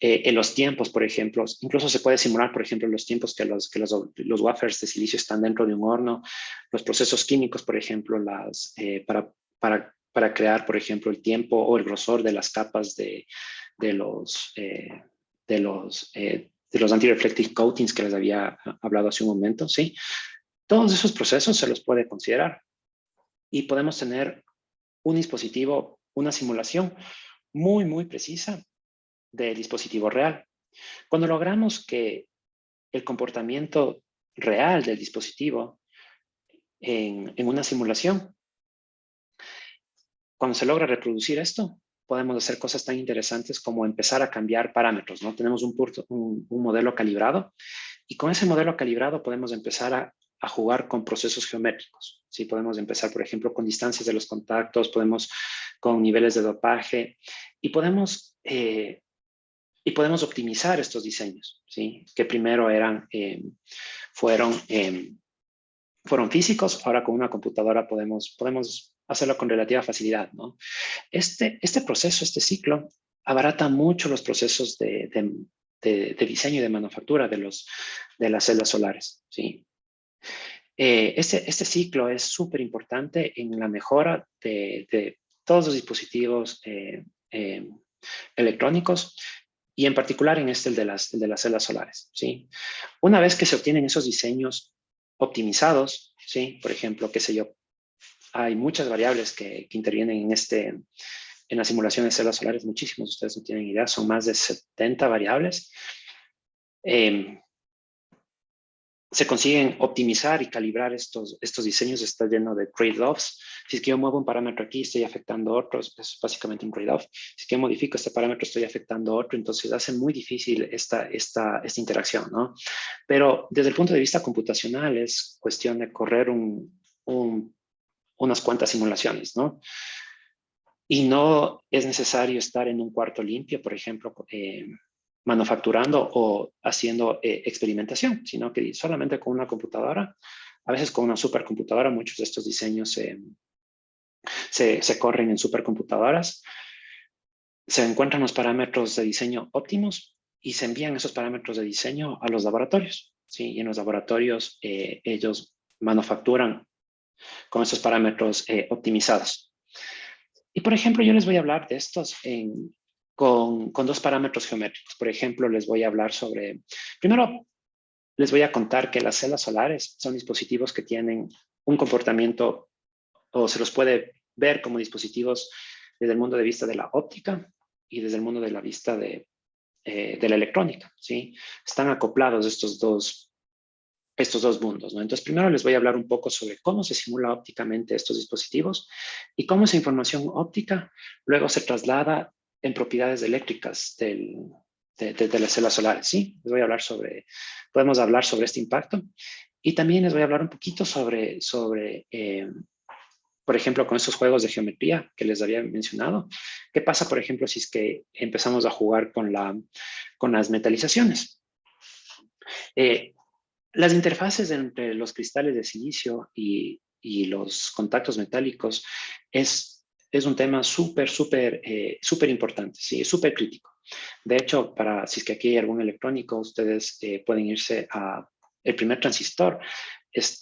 los tiempos, por ejemplo. Incluso se puede simular, por ejemplo, los tiempos que los wafers de silicio están dentro de un horno, los procesos químicos, por ejemplo, para crear, por ejemplo, el tiempo o el grosor de las capas de los anti-reflective coatings que les había hablado hace un momento, ¿sí? Todos esos procesos se los puede considerar y podemos tener un dispositivo, una simulación muy, muy precisa del dispositivo real. Cuando logramos que el comportamiento real del dispositivo en una simulación, cuando se logra reproducir esto, podemos hacer cosas tan interesantes como empezar a cambiar parámetros, ¿no? Tenemos un modelo calibrado y con ese modelo calibrado podemos empezar a jugar con procesos geométricos, ¿sí? Podemos empezar, por ejemplo, con distancias de los contactos, podemos con niveles de dopaje y podemos optimizar estos diseños, ¿sí? Que primero fueron físicos, ahora con una computadora podemos hacerlo con relativa facilidad, ¿no? Este proceso, este ciclo, abarata mucho los procesos de diseño y de manufactura de las celdas solares, ¿sí? Este ciclo es súper importante en la mejora de todos los dispositivos electrónicos y en particular en el de las celdas solares, ¿sí? Una vez que se obtienen esos diseños optimizados, ¿sí? Por ejemplo, qué sé yo, hay muchas variables que intervienen en la simulación de celdas solares, muchísimos, ustedes no tienen idea, son más de 70 variables. Se consiguen optimizar y calibrar estos diseños, está lleno de trade-offs. Si es que yo muevo un parámetro aquí, estoy afectando otro, es básicamente un trade-off. Si es que yo modifico este parámetro, estoy afectando otro, entonces hace muy difícil esta interacción, ¿no? Pero desde el punto de vista computacional es cuestión de correr unas cuantas simulaciones, ¿no? Y no es necesario estar en un cuarto limpio, por ejemplo, manufacturando o haciendo experimentación, sino que solamente con una computadora, a veces con una supercomputadora, muchos de estos diseños se corren en supercomputadoras, se encuentran los parámetros de diseño óptimos y se envían esos parámetros de diseño a los laboratorios, ¿sí? Y en los laboratorios ellos manufacturan con esos parámetros optimizados. Y por ejemplo, yo les voy a hablar de estos con dos parámetros geométricos. Por ejemplo, les voy a hablar sobre, primero les voy a contar que las celdas solares son dispositivos que tienen un comportamiento, o se los puede ver como dispositivos desde el punto de vista de la óptica y desde el punto de la vista de la electrónica, ¿sí? Están acoplados estos dos mundos, ¿no? Entonces, primero les voy a hablar un poco sobre cómo se simula ópticamente estos dispositivos y cómo esa información óptica luego se traslada en propiedades eléctricas de las celdas solares, ¿sí? Les voy a hablar podemos hablar sobre este impacto y también les voy a hablar un poquito sobre por ejemplo, con estos juegos de geometría que les había mencionado. ¿Qué pasa, por ejemplo, si es que empezamos a jugar con las metalizaciones? Las interfaces entre los cristales de silicio y los contactos metálicos es un tema súper importante, ¿sí? Es súper crítico. De hecho, si es que aquí hay algún electrónico, ustedes pueden irse a el primer transistor. Es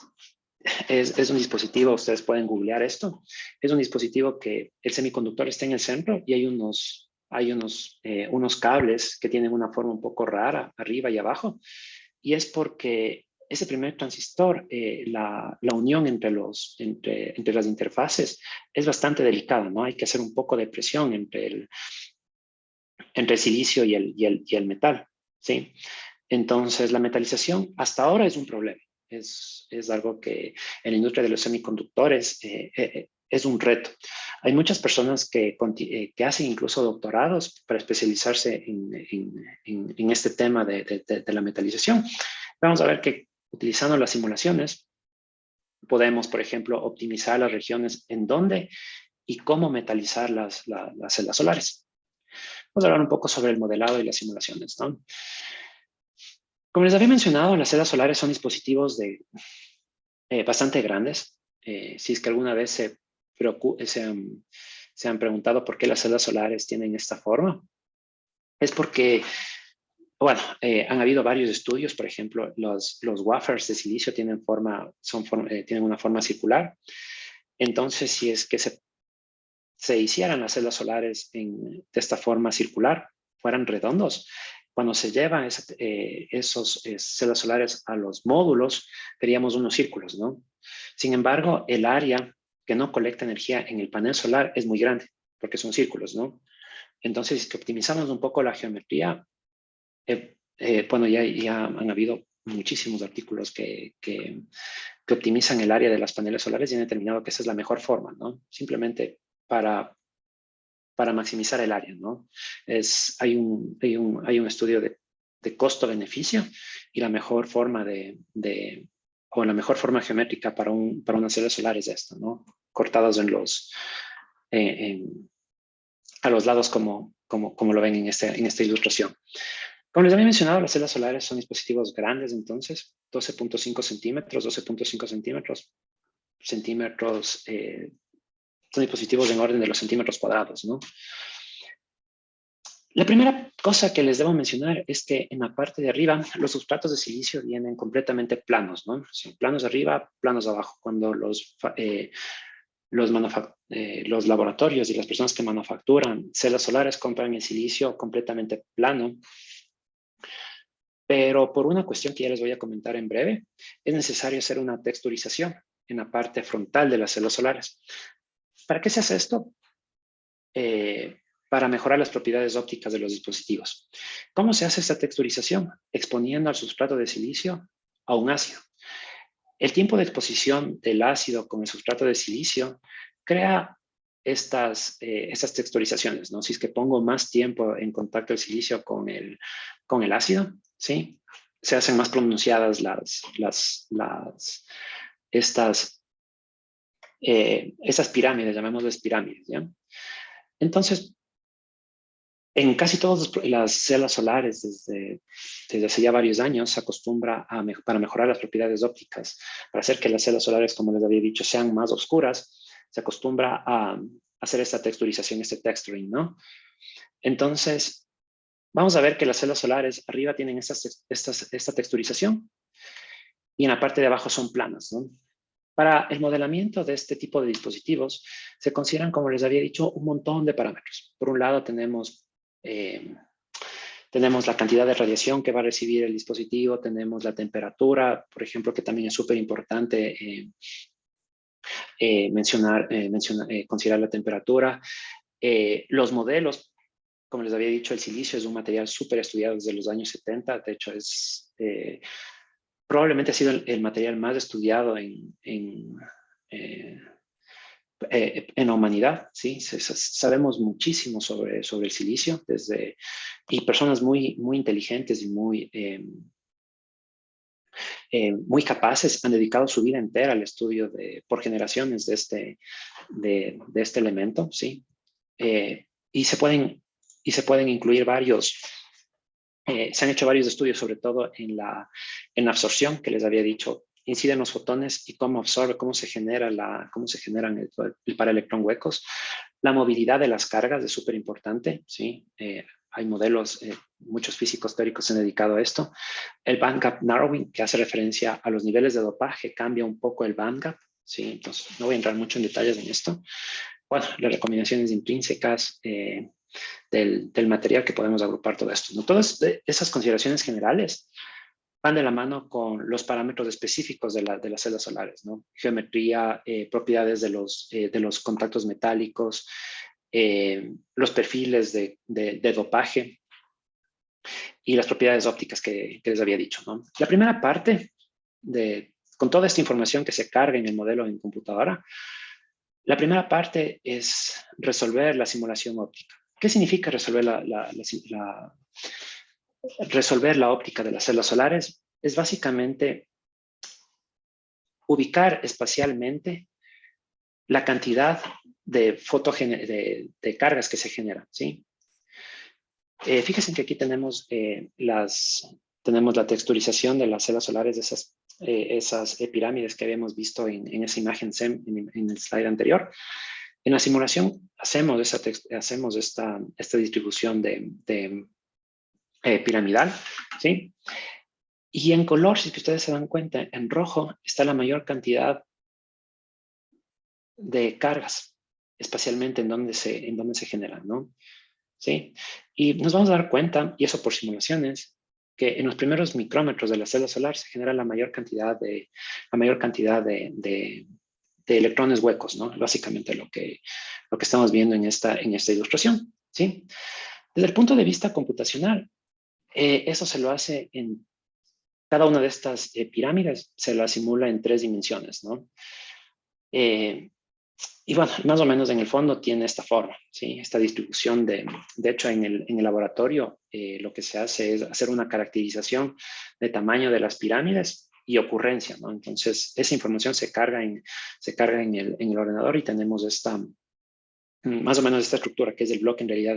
un dispositivo, ustedes pueden googlear esto. Es un dispositivo que el semiconductor está en el centro y hay unos hay unos cables que tienen una forma un poco rara, arriba y abajo, y es porque ese primer transistor, la unión entre las interfaces es bastante delicada, ¿no? Hay que hacer un poco de presión entre el silicio y el metal, ¿sí? Entonces, la metalización hasta ahora es un problema. Es algo que en la industria de los semiconductores es un reto. Hay muchas personas que hacen incluso doctorados para especializarse en este tema de la metalización. Vamos a ver que utilizando las simulaciones podemos, por ejemplo, optimizar las regiones en dónde y cómo metalizar las celdas solares. Vamos a hablar un poco sobre el modelado y las simulaciones, ¿no? Como les había mencionado, las celdas solares son dispositivos bastante grandes. Si es que alguna vez se han preguntado por qué las celdas solares tienen esta forma, es porque, bueno, han habido varios estudios. Por ejemplo, los wafers de silicio tienen una forma circular. Entonces, si es que se hicieran las celdas solares de esta forma circular, fueran redondos, cuando se llevan esos celdas solares a los módulos, veríamos unos círculos, ¿no? Sin embargo, el área que no colecta energía en el panel solar es muy grande, porque son círculos, ¿no? Entonces, si optimizamos un poco la geometría, bueno, ya han habido muchísimos artículos que optimizan el área de los paneles solares y han determinado que esa es la mejor forma, ¿no? Simplemente para maximizar el área, ¿no? Hay un estudio de costo-beneficio y la mejor forma la mejor forma geométrica para una celda solar es esto, ¿no? Cortados a los lados como lo ven en esta ilustración. Como les había mencionado, las celdas solares son dispositivos grandes, entonces, 12.5 centímetros, 12.5 centímetros, son dispositivos en orden de los centímetros cuadrados, ¿no? La primera cosa que les debo mencionar es que en la parte de arriba los sustratos de silicio vienen completamente planos, ¿no? Sí, planos arriba, planos abajo. Cuando los laboratorios y las personas que manufacturan celdas solares compran el silicio completamente plano, pero por una cuestión que ya les voy a comentar en breve, es necesario hacer una texturización en la parte frontal de las celdas solares. ¿Para qué se hace esto? Para mejorar las propiedades ópticas de los dispositivos. ¿Cómo se hace esta texturización? Exponiendo al sustrato de silicio a un ácido. El tiempo de exposición del ácido con el sustrato de silicio crea estas texturizaciones, ¿no? Si es que pongo más tiempo en contacto el silicio con el ácido, ¿sí? Se hacen más pronunciadas estas pirámides, llamémoslas pirámides, ¿ya? Entonces, en casi todas las celdas solares, desde hace ya varios años, se acostumbra para mejorar las propiedades ópticas, para hacer que las celdas solares, como les había dicho, sean más oscuras, se acostumbra a hacer esta texturización, este texturing, ¿no? Entonces, vamos a ver que las celdas solares arriba tienen esta texturización y en la parte de abajo son planas, ¿no? Para el modelamiento de este tipo de dispositivos se consideran, como les había dicho, un montón de parámetros. Por un lado tenemos la cantidad de radiación que va a recibir el dispositivo, tenemos la temperatura, por ejemplo, que también es súper importante considerar la temperatura. Los modelos, como les había dicho, el silicio es un material súper estudiado desde los años 70, de hecho probablemente ha sido el material más estudiado en la humanidad, ¿sí? Sabemos muchísimo sobre el silicio, y personas muy inteligentes y muy capaces han dedicado su vida entera al estudio por generaciones de este elemento, ¿sí? Y se pueden incluir se han hecho varios estudios, sobre todo en la absorción, que les había dicho, inciden los fotones y cómo absorbe, cómo se generan el paraelectrón huecos. La movilidad de las cargas es súper importante, ¿sí? Hay modelos, muchos físicos teóricos se han dedicado a esto. El bandgap narrowing, que hace referencia a los niveles de dopaje, cambia un poco el bandgap, ¿sí? Entonces, no voy a entrar mucho en detalles en esto. Bueno, las recombinaciones intrínsecas, del material que podemos agrupar todo esto, ¿no? Todas esas consideraciones generales van de la mano con los parámetros específicos de las celdas solares, ¿no? Geometría, propiedades de los contactos metálicos, los perfiles de dopaje y las propiedades ópticas que les había dicho, ¿no? La primera parte, con toda esta información que se carga en el modelo en computadora, la primera parte es resolver la simulación óptica. ¿Qué significa resolver resolver la óptica de las celdas solares? Es básicamente ubicar espacialmente la cantidad de cargas que se generan, ¿sí? Fíjense que aquí tenemos, tenemos la texturización de las celdas solares de esas pirámides que habíamos visto en esa imagen SEM en el slide anterior. En la simulación hacemos esta distribución piramidal, ¿sí? Y en color, si ustedes se dan cuenta, en rojo está la mayor cantidad de cargas, espacialmente en donde se generan, ¿no? ¿Sí? Y nos vamos a dar cuenta, y eso por simulaciones, que en los primeros micrómetros de la celda solar se genera la mayor cantidad de electrones huecos, ¿no? Básicamente lo que estamos viendo en esta ilustración, ¿sí? Desde el punto de vista computacional, eso se lo hace en cada una de estas pirámides, se la simula en 3 dimensiones, ¿no? Y bueno, más o menos en el fondo tiene esta forma, ¿sí? Esta distribución de hecho, en el laboratorio lo que se hace es hacer una caracterización de tamaño de las pirámides y ocurrencia, ¿no? Entonces, esa información se carga en el ordenador y tenemos más o menos esta estructura que es el bloque en realidad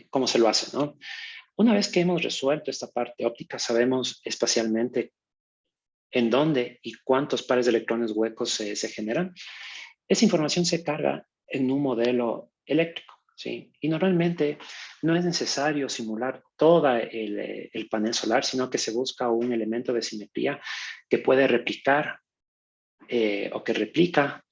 cómo se lo hace, ¿no? Una vez que hemos resuelto esta parte óptica, sabemos espacialmente en dónde y cuántos pares de electrones huecos se generan. Esa información se carga en un modelo eléctrico, ¿sí? Y normalmente no es necesario simular todo el panel solar, sino que se busca un elemento de simetría que puede replicar o que replica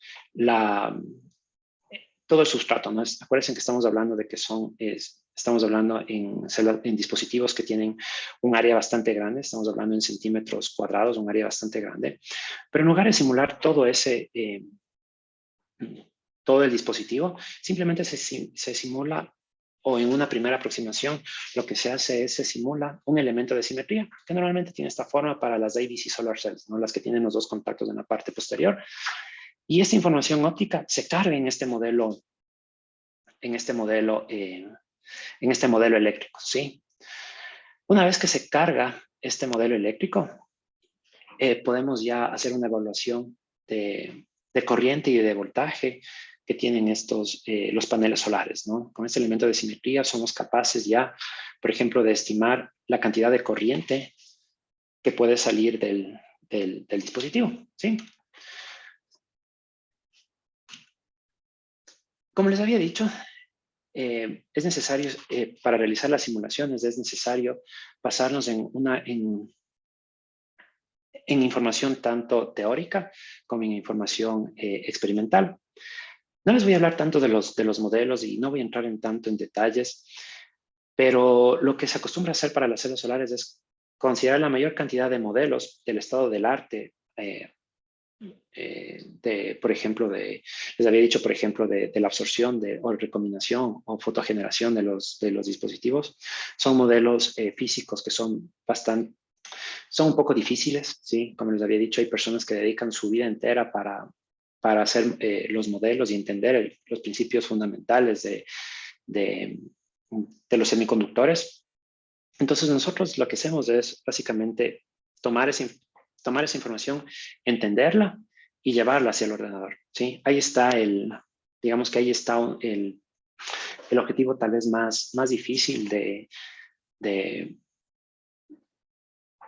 todo el sustrato, ¿no? Acuérdense que estamos hablando de que estamos hablando en dispositivos que tienen un área bastante grande, estamos hablando en centímetros cuadrados, un área bastante grande, pero en lugar de simular todo el dispositivo, simplemente se simula, o en una primera aproximación, lo que se hace es se simula un elemento de simetría, que normalmente tiene esta forma para las ABC Solar Cells, ¿no? Las que tienen los 2 contactos en la parte posterior. Y esta información óptica se carga en este modelo eléctrico, ¿sí? Una vez que se carga este modelo eléctrico, podemos ya hacer una evaluación de corriente y de voltaje que tienen los paneles solares, ¿no? Con este elemento de simetría somos capaces ya, por ejemplo, de estimar la cantidad de corriente que puede salir del dispositivo, ¿sí? Como les había dicho, es necesario, para realizar las simulaciones, es necesario basarnos en información tanto teórica como en información experimental. No les voy a hablar tanto de los modelos y no voy a entrar tanto en detalles, pero lo que se acostumbra a hacer para las celdas solares es considerar la mayor cantidad de modelos del estado del arte, por ejemplo, les había dicho, por ejemplo, de la absorción o recombinación o fotogeneración de los dispositivos. Son modelos físicos que son un poco difíciles, ¿sí? Como les había dicho, hay personas que dedican su vida entera para hacer los modelos y entender los principios fundamentales de los semiconductores. Entonces, nosotros lo que hacemos es básicamente tomar esa información, entenderla y llevarla hacia el ordenador, ¿sí? Ahí está digamos que ahí está el objetivo tal vez más difícil de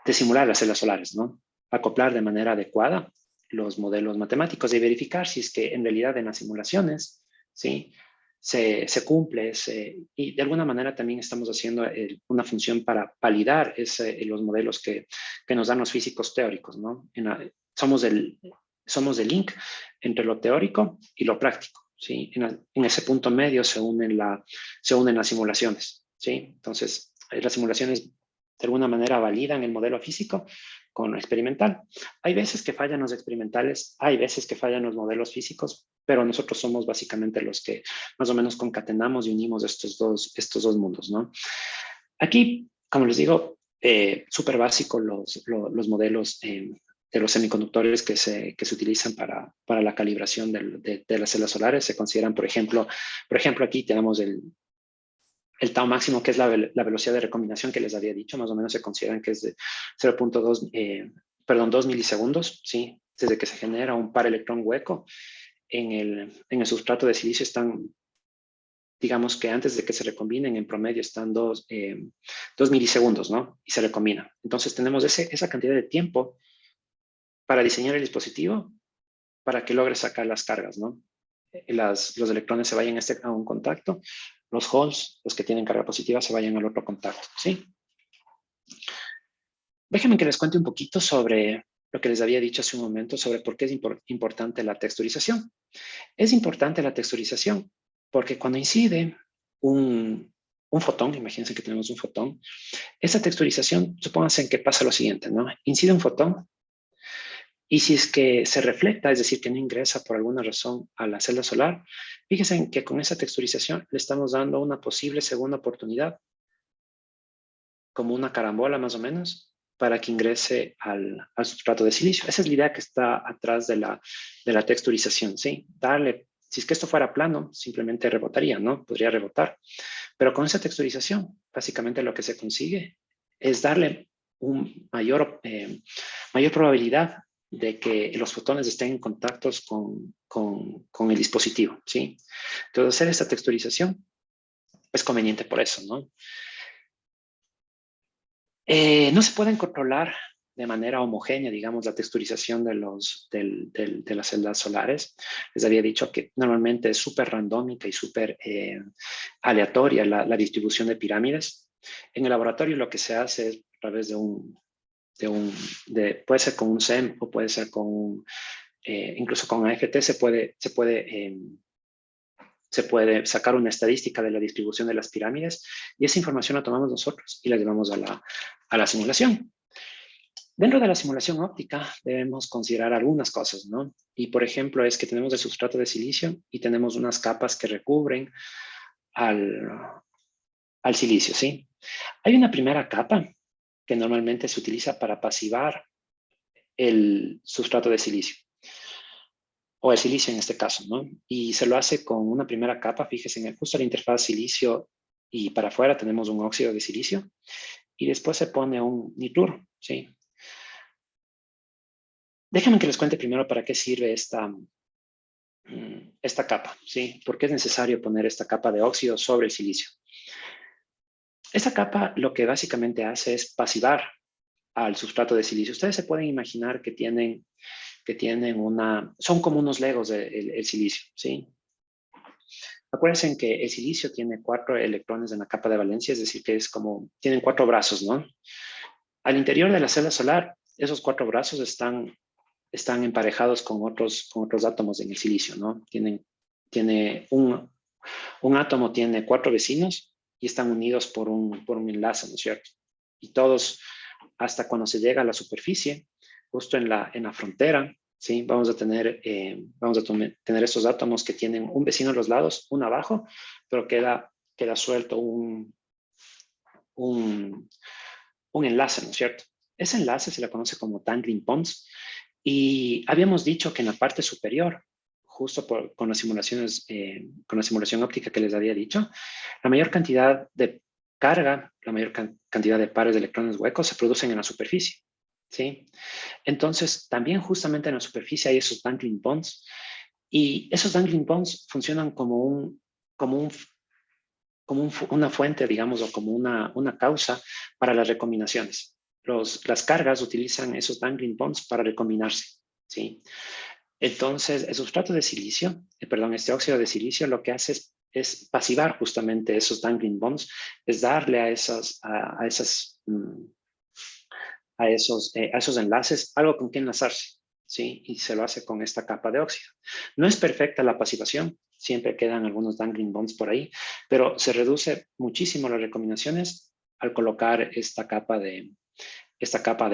simular las celdas solares, ¿no? Acoplar de manera adecuada los modelos matemáticos y verificar si es que en realidad en las simulaciones, ¿sí? Se cumple y de alguna manera también estamos haciendo una función para validar los modelos que nos dan los físicos teóricos, ¿no? Somos el link entre lo teórico y lo práctico. ¿sí? En ese punto medio se unen las simulaciones, ¿sí? Entonces, las simulaciones de alguna manera validan el modelo físico con lo experimental. Hay veces que fallan los experimentales, hay veces que fallan los modelos físicos, pero nosotros somos básicamente los que más o menos concatenamos y unimos estos dos mundos, ¿no? Aquí, como les digo, súper básico los modelos de los semiconductores que se utilizan para la calibración de las celdas solares. Se consideran, por ejemplo, aquí tenemos el tau máximo, que es la velocidad de recombinación que les había dicho. Más o menos se consideran que es de 2 milisegundos, ¿sí? Desde que se genera un par electrón hueco en el sustrato de silicio están, digamos que antes de que se recombinen, en promedio están 2 milisegundos, ¿no? Y se recombina. Entonces tenemos esa cantidad de tiempo para diseñar el dispositivo para que logre sacar las cargas, ¿no? Los electrones se vayan a un contacto, los holes, los que tienen carga positiva, se vayan al otro contacto, ¿sí? Déjenme que les cuente un poquito sobre lo que les había dicho hace un momento sobre por qué es importante la texturización. Es importante la texturización porque cuando incide un fotón, imagínense que tenemos un fotón, esa texturización, supónganse en que pasa lo siguiente, ¿no? Incide un fotón y si es que se refleja, es decir, que no ingresa por alguna razón a la celda solar, fíjense en que con esa texturización le estamos dando una posible segunda oportunidad, como una carambola más o menos, para que ingrese al sustrato de silicio. Esa es la idea que está atrás de la texturización, ¿sí? Si es que esto fuera plano, simplemente rebotaría, ¿no? Podría rebotar. Pero con esa texturización, básicamente lo que se consigue es darle mayor probabilidad de que los fotones estén en contactos con el dispositivo, ¿sí? Entonces, hacer esta texturización es conveniente por eso, ¿no? No se pueden controlar de manera homogénea, digamos, la texturización de las celdas solares. Les había dicho que normalmente es súper randómica y súper aleatoria la distribución de pirámides. En el laboratorio lo que se hace es a través puede ser con un SEM o puede ser incluso con AFT se puede sacar una estadística de la distribución de las pirámides y esa información la tomamos nosotros y la llevamos a la simulación. Dentro de la simulación óptica debemos considerar algunas cosas, ¿no? Y por ejemplo es que tenemos el sustrato de silicio y tenemos unas capas que recubren al silicio, ¿sí? Hay una primera capa que normalmente se utiliza para pasivar el sustrato de silicio, o el silicio en este caso, ¿no? Y se lo hace con una primera capa, fíjense, justo la interfaz silicio y para afuera tenemos un óxido de silicio y después se pone un nitruro, ¿sí? Déjenme que les cuente primero para qué sirve esta capa, ¿sí? ¿Por qué es necesario poner esta capa de óxido sobre el silicio? Esta capa lo que básicamente hace es pasivar al sustrato de silicio. Ustedes se pueden imaginar que tienen son como unos legos el silicio, ¿sí? Acuérdense que el silicio tiene 4 electrones en la capa de valencia, es decir, que tienen 4 brazos, ¿no? Al interior de la celda solar, esos 4 brazos están emparejados con otros átomos en el silicio, ¿no? Un átomo tiene 4 vecinos y están unidos por un enlace, ¿no es cierto? Y todos, hasta cuando se llega a la superficie, justo en la frontera, ¿sí? Vamos a tener estos átomos que tienen un vecino a los lados, uno abajo, pero queda suelto un enlace, ¿no es cierto? Ese enlace se le conoce como dangling bonds y habíamos dicho que en la parte superior, justo con la simulación óptica que les había dicho, la mayor cantidad de carga, la mayor cantidad de pares de electrones huecos se producen en la superficie, ¿sí? Entonces, también justamente en la superficie hay esos dangling bonds y esos dangling bonds funcionan como una fuente, digamos, o como una causa para las recombinaciones. Las cargas utilizan esos dangling bonds para recombinarse, ¿sí? Entonces, el sustrato de silicio, este óxido de silicio, lo que hace es pasivar justamente esos dangling bonds, es darle a esos enlaces algo con que enlazarse, ¿sí? Y se lo hace con esta capa de óxido. No es perfecta la pasivación, siempre quedan algunos dangling bonds por ahí, pero se reduce muchísimo las recomendaciones al colocar esta capa de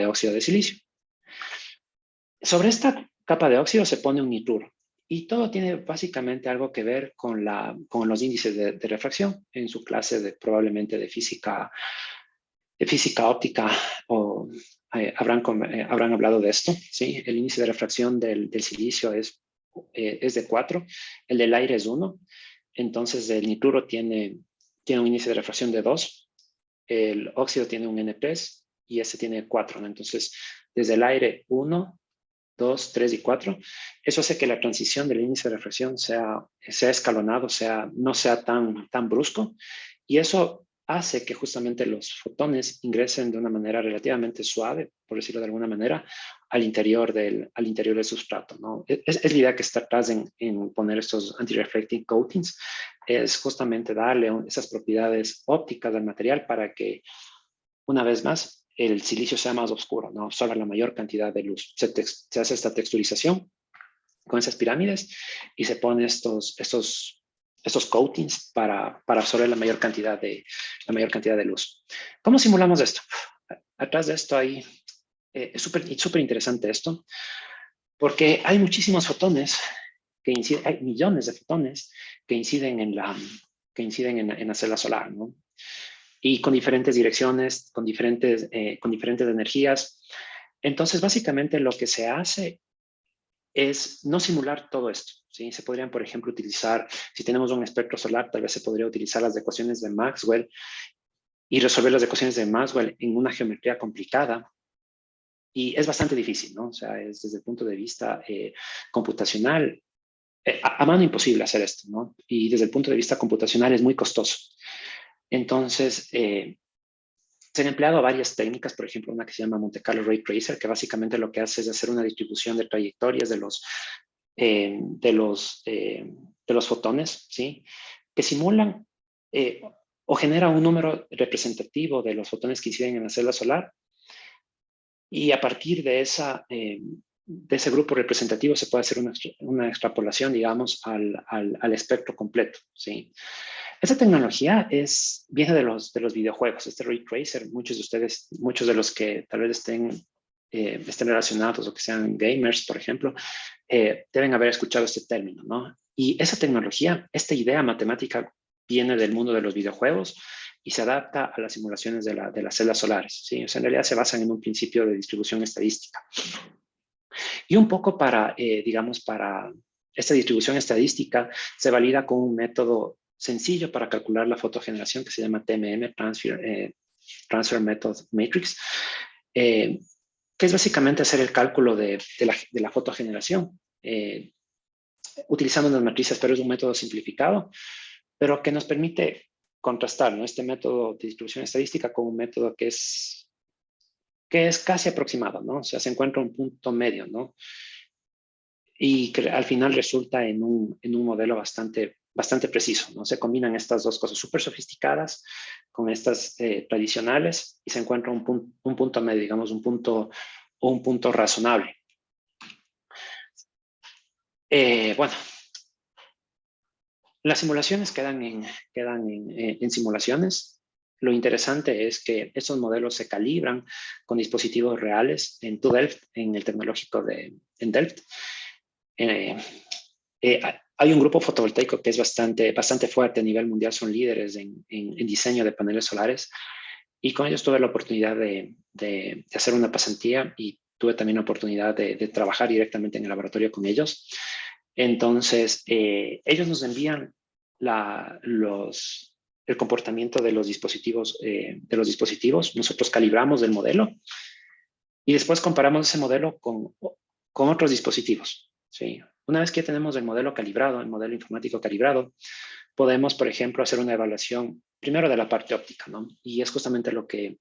óxido de silicio. Sobre esta capa de óxido se pone un nitruro. Y todo tiene básicamente algo que ver con los índices de refracción en su clase probablemente de física óptica, o habrán hablado de esto, ¿sí? El índice de refracción del silicio es de 4, el del aire es 1, entonces el nitruro tiene un índice de refracción de 2, el óxido tiene un N3 y ese tiene 4, ¿no? Entonces desde el aire 1, 2, 3 y 4, eso hace que la transición del índice de refracción sea escalonado, no sea tan brusco, y eso hace que justamente los fotones ingresen de una manera relativamente suave, por decirlo de alguna manera, al interior del sustrato, ¿no? Es la idea que está atrás en poner estos anti-reflecting coatings, es justamente darle esas propiedades ópticas al material para que, una vez más, el silicio sea más oscuro, ¿no? Absorba la mayor cantidad de luz. Se hace esta texturización con esas pirámides y se ponen estos coatings para absorber la mayor cantidad de luz. ¿Cómo simulamos esto? Atrás de esto es súper interesante esto, porque hay muchísimos fotones hay millones de fotones que inciden en la célula solar, ¿no? Y con diferentes direcciones, con diferentes energías. Entonces, básicamente lo que se hace es no simular todo esto, ¿sí? Se podrían, por ejemplo, utilizar, si tenemos un espectro solar, tal vez se podría utilizar las ecuaciones de Maxwell y resolver las ecuaciones de Maxwell en una geometría complicada. Y es bastante difícil, ¿no? O sea, es desde el punto de vista computacional, a mano imposible hacer esto, ¿no? Y desde el punto de vista computacional es muy costoso. Entonces, se han empleado varias técnicas, por ejemplo, una que se llama Monte Carlo Ray Tracer, que básicamente lo que hace es hacer una distribución de trayectorias de los fotones, ¿sí? Que simulan o genera un número representativo de los fotones que inciden en la célula solar, y a partir de ese grupo representativo se puede hacer una extrapolación, digamos, al espectro completo, ¿sí? Esta tecnología viene de los videojuegos. Este Ray Tracer, muchos de los que tal vez estén relacionados o que sean gamers, por ejemplo, deben haber escuchado este término, ¿no? Y esa tecnología, esta idea matemática viene del mundo de los videojuegos y se adapta a las simulaciones de las células solares, ¿sí? O sea, en realidad se basan en un principio de distribución estadística. Y un poco para esta distribución estadística se valida con un método sencillo para calcular la fotogeneración que se llama TMM, Transfer Method Matrix, que es básicamente hacer el cálculo de la fotogeneración utilizando unas matrices, pero es un método simplificado, pero que nos permite contrastar, ¿no?, este método de distribución estadística con un método que es casi aproximado, ¿no? O sea, se encuentra un punto medio, ¿no? Y que al final resulta en un modelo bastante preciso, ¿no? Se combinan estas dos cosas súper sofisticadas con estas tradicionales y se encuentra un punto medio, digamos, un punto razonable. Bueno, las simulaciones quedan en simulaciones. Lo interesante es que estos modelos se calibran con dispositivos reales en TU-Delft, en el tecnológico en Delft. Hay un grupo fotovoltaico que es bastante fuerte a nivel mundial, son líderes en diseño de paneles solares, y con ellos tuve la oportunidad de hacer una pasantía y tuve también la oportunidad de trabajar directamente en el laboratorio con ellos. Entonces, ellos nos envían el comportamiento de los dispositivos, nosotros calibramos el modelo y después comparamos ese modelo con otros dispositivos, ¿sí? Una vez que ya tenemos el modelo calibrado, el modelo informático calibrado, podemos, por ejemplo, hacer una evaluación primero de la parte óptica, ¿no? Y es justamente lo que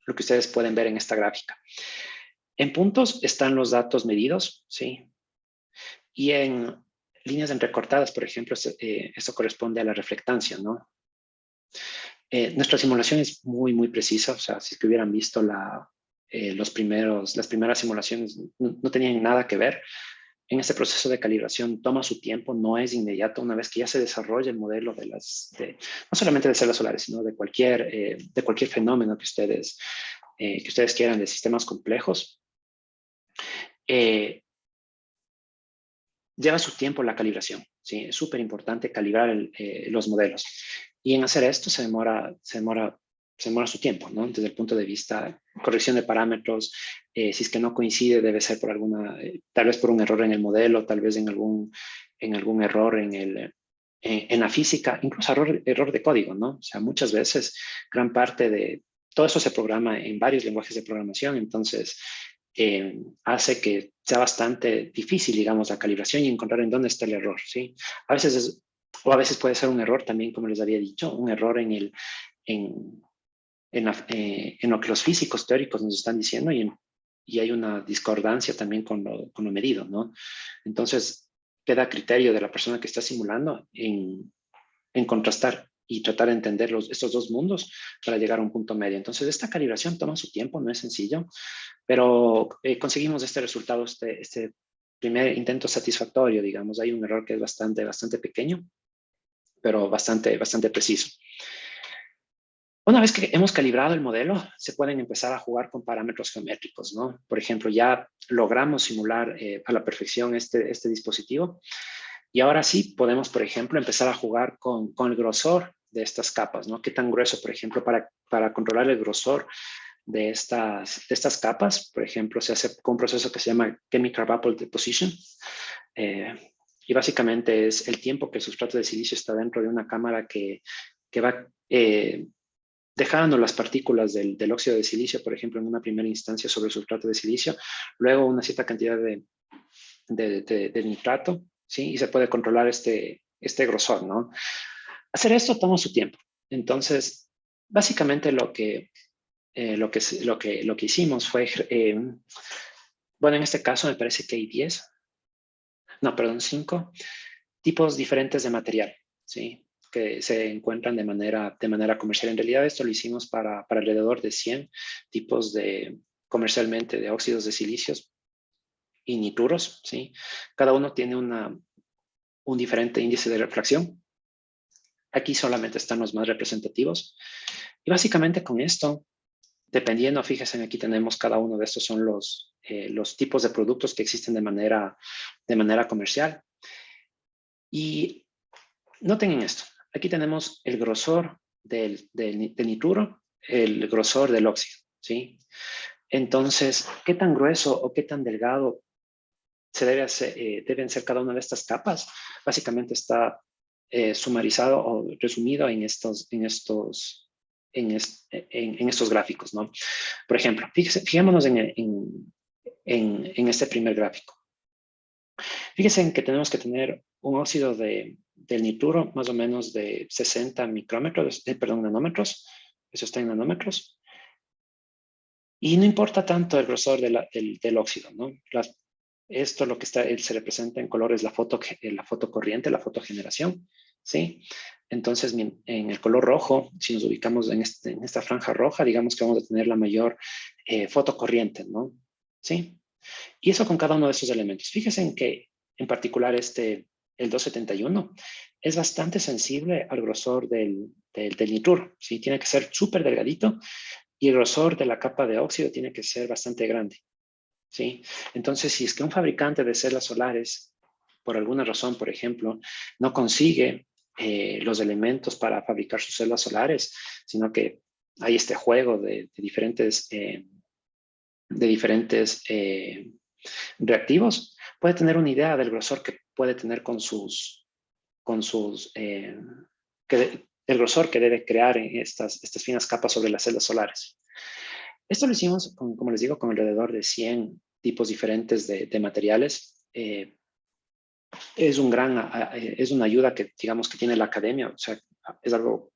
ustedes pueden ver en esta gráfica. En puntos están los datos medidos, ¿sí? Y en líneas entrecortadas, por ejemplo, esto corresponde a la reflectancia, ¿no? Nuestra simulación es muy precisa. O sea, si es que hubieran visto las primeras simulaciones, no tenían nada que ver. en este proceso de calibración toma su tiempo, no es inmediato. Una vez que ya se desarrolla el modelo no solamente de células solares, sino de cualquier fenómeno que ustedes quieran, de sistemas complejos, lleva su tiempo la calibración, ¿sí? Es súper importante calibrar los modelos. Y en hacer esto se demora su tiempo, ¿no? Desde el punto de vista corrección de parámetros, si es que no coincide, debe ser por tal vez por un error en el modelo, tal vez en algún error en la física, incluso error de código, ¿no? O sea, muchas veces gran parte de todo eso se programa en varios lenguajes de programación, entonces hace que sea bastante difícil, digamos, la calibración y encontrar en dónde está el error, ¿sí? A veces puede ser un error también, como les había dicho, un error en lo que los físicos teóricos nos están diciendo y hay una discordancia también con lo medido, ¿no? Entonces, queda a criterio de la persona que está simulando en contrastar y tratar de entender estos dos mundos para llegar a un punto medio. Entonces, esta calibración toma su tiempo, no es sencillo, pero conseguimos este resultado, este primer intento satisfactorio, digamos. Hay un error que es bastante pequeño, pero bastante preciso. Una vez que hemos calibrado el modelo, se pueden empezar a jugar con parámetros geométricos, ¿no? Por ejemplo, ya logramos simular a la perfección este dispositivo y ahora sí podemos, por ejemplo, empezar a jugar con el grosor de estas capas, ¿no? Qué tan grueso, por ejemplo, para controlar el grosor de estas capas, por ejemplo, se hace con un proceso que se llama Chemical Vapor Deposition, y básicamente es el tiempo que el sustrato de silicio está dentro de una cámara que va dejando las partículas del óxido de silicio, por ejemplo, en una primera instancia sobre el sustrato de silicio, luego una cierta cantidad de nitrato, ¿sí? Y se puede controlar este grosor, ¿no? Hacer esto toma su tiempo. Entonces, básicamente lo que hicimos fue, bueno, en este caso me parece que hay 5 tipos diferentes de material, ¿sí? Que se encuentran de manera comercial. En realidad esto lo hicimos para alrededor de 100 tipos comercialmente de óxidos de silicios y nitruros, ¿sí? Cada uno tiene un diferente índice de refracción. Aquí solamente están los más representativos. Y básicamente con esto, dependiendo, fíjense, aquí tenemos cada uno de estos son los tipos de productos que existen de manera comercial. Y noten en esto. Aquí tenemos el grosor del nitruro, el grosor del óxido, ¿sí? Entonces, ¿qué tan grueso o qué tan delgado deben ser cada una de estas capas? Básicamente está sumarizado o resumido en estos gráficos, ¿no? Por ejemplo, fijémonos en este primer gráfico. Fíjense en que tenemos que tener un óxido del nitruro más o menos de 60 nanómetros. Eso está en nanómetros. Y no importa tanto el grosor del óxido, ¿no? Esto lo que se representa en color es la fotocorriente, la fotogeneración, ¿sí? Entonces, en el color rojo, si nos ubicamos en esta franja roja, digamos que vamos a tener la mayor fotocorriente, ¿no? ¿Sí? Y eso con cada uno de esos elementos. Fíjense en que, en particular, el 271 es bastante sensible al grosor del nitruro, ¿sí? Tiene que ser súper delgadito y el grosor de la capa de óxido tiene que ser bastante grande, ¿sí? Entonces, si es que un fabricante de celdas solares, por alguna razón, por ejemplo, no consigue los elementos para fabricar sus celdas solares, sino que hay este juego de diferentes reactivos, puede tener una idea del grosor que puede tener el grosor que debe crear en estas finas capas sobre las celdas solares. Esto lo hicimos, como les digo, con alrededor de 100 tipos diferentes de materiales. Es una ayuda que, digamos, que tiene la academia, o sea, es algo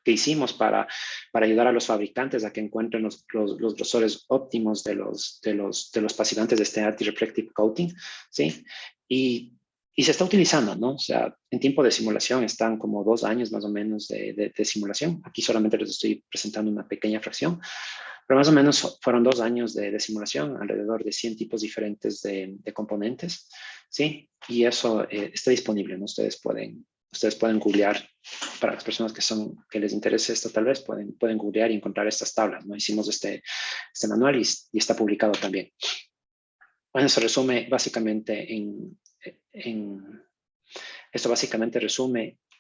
que hicimos para ayudar a los fabricantes a que encuentren los grosores óptimos de los pasivantes de este anti-reflective coating, ¿sí? Y se está utilizando, ¿no? O sea, en tiempo de simulación están como 2 años más o menos de simulación. Aquí solamente les estoy presentando una pequeña fracción, Pero más o menos fueron 2 años de simulación, alrededor de 100 tipos diferentes de componentes, ¿sí? Y eso está disponible, ¿no? Ustedes pueden googlear, para las personas que les interese esto tal vez, pueden googlear y encontrar estas tablas, ¿no? Hicimos este manual y está publicado también. Bueno, se resume básicamente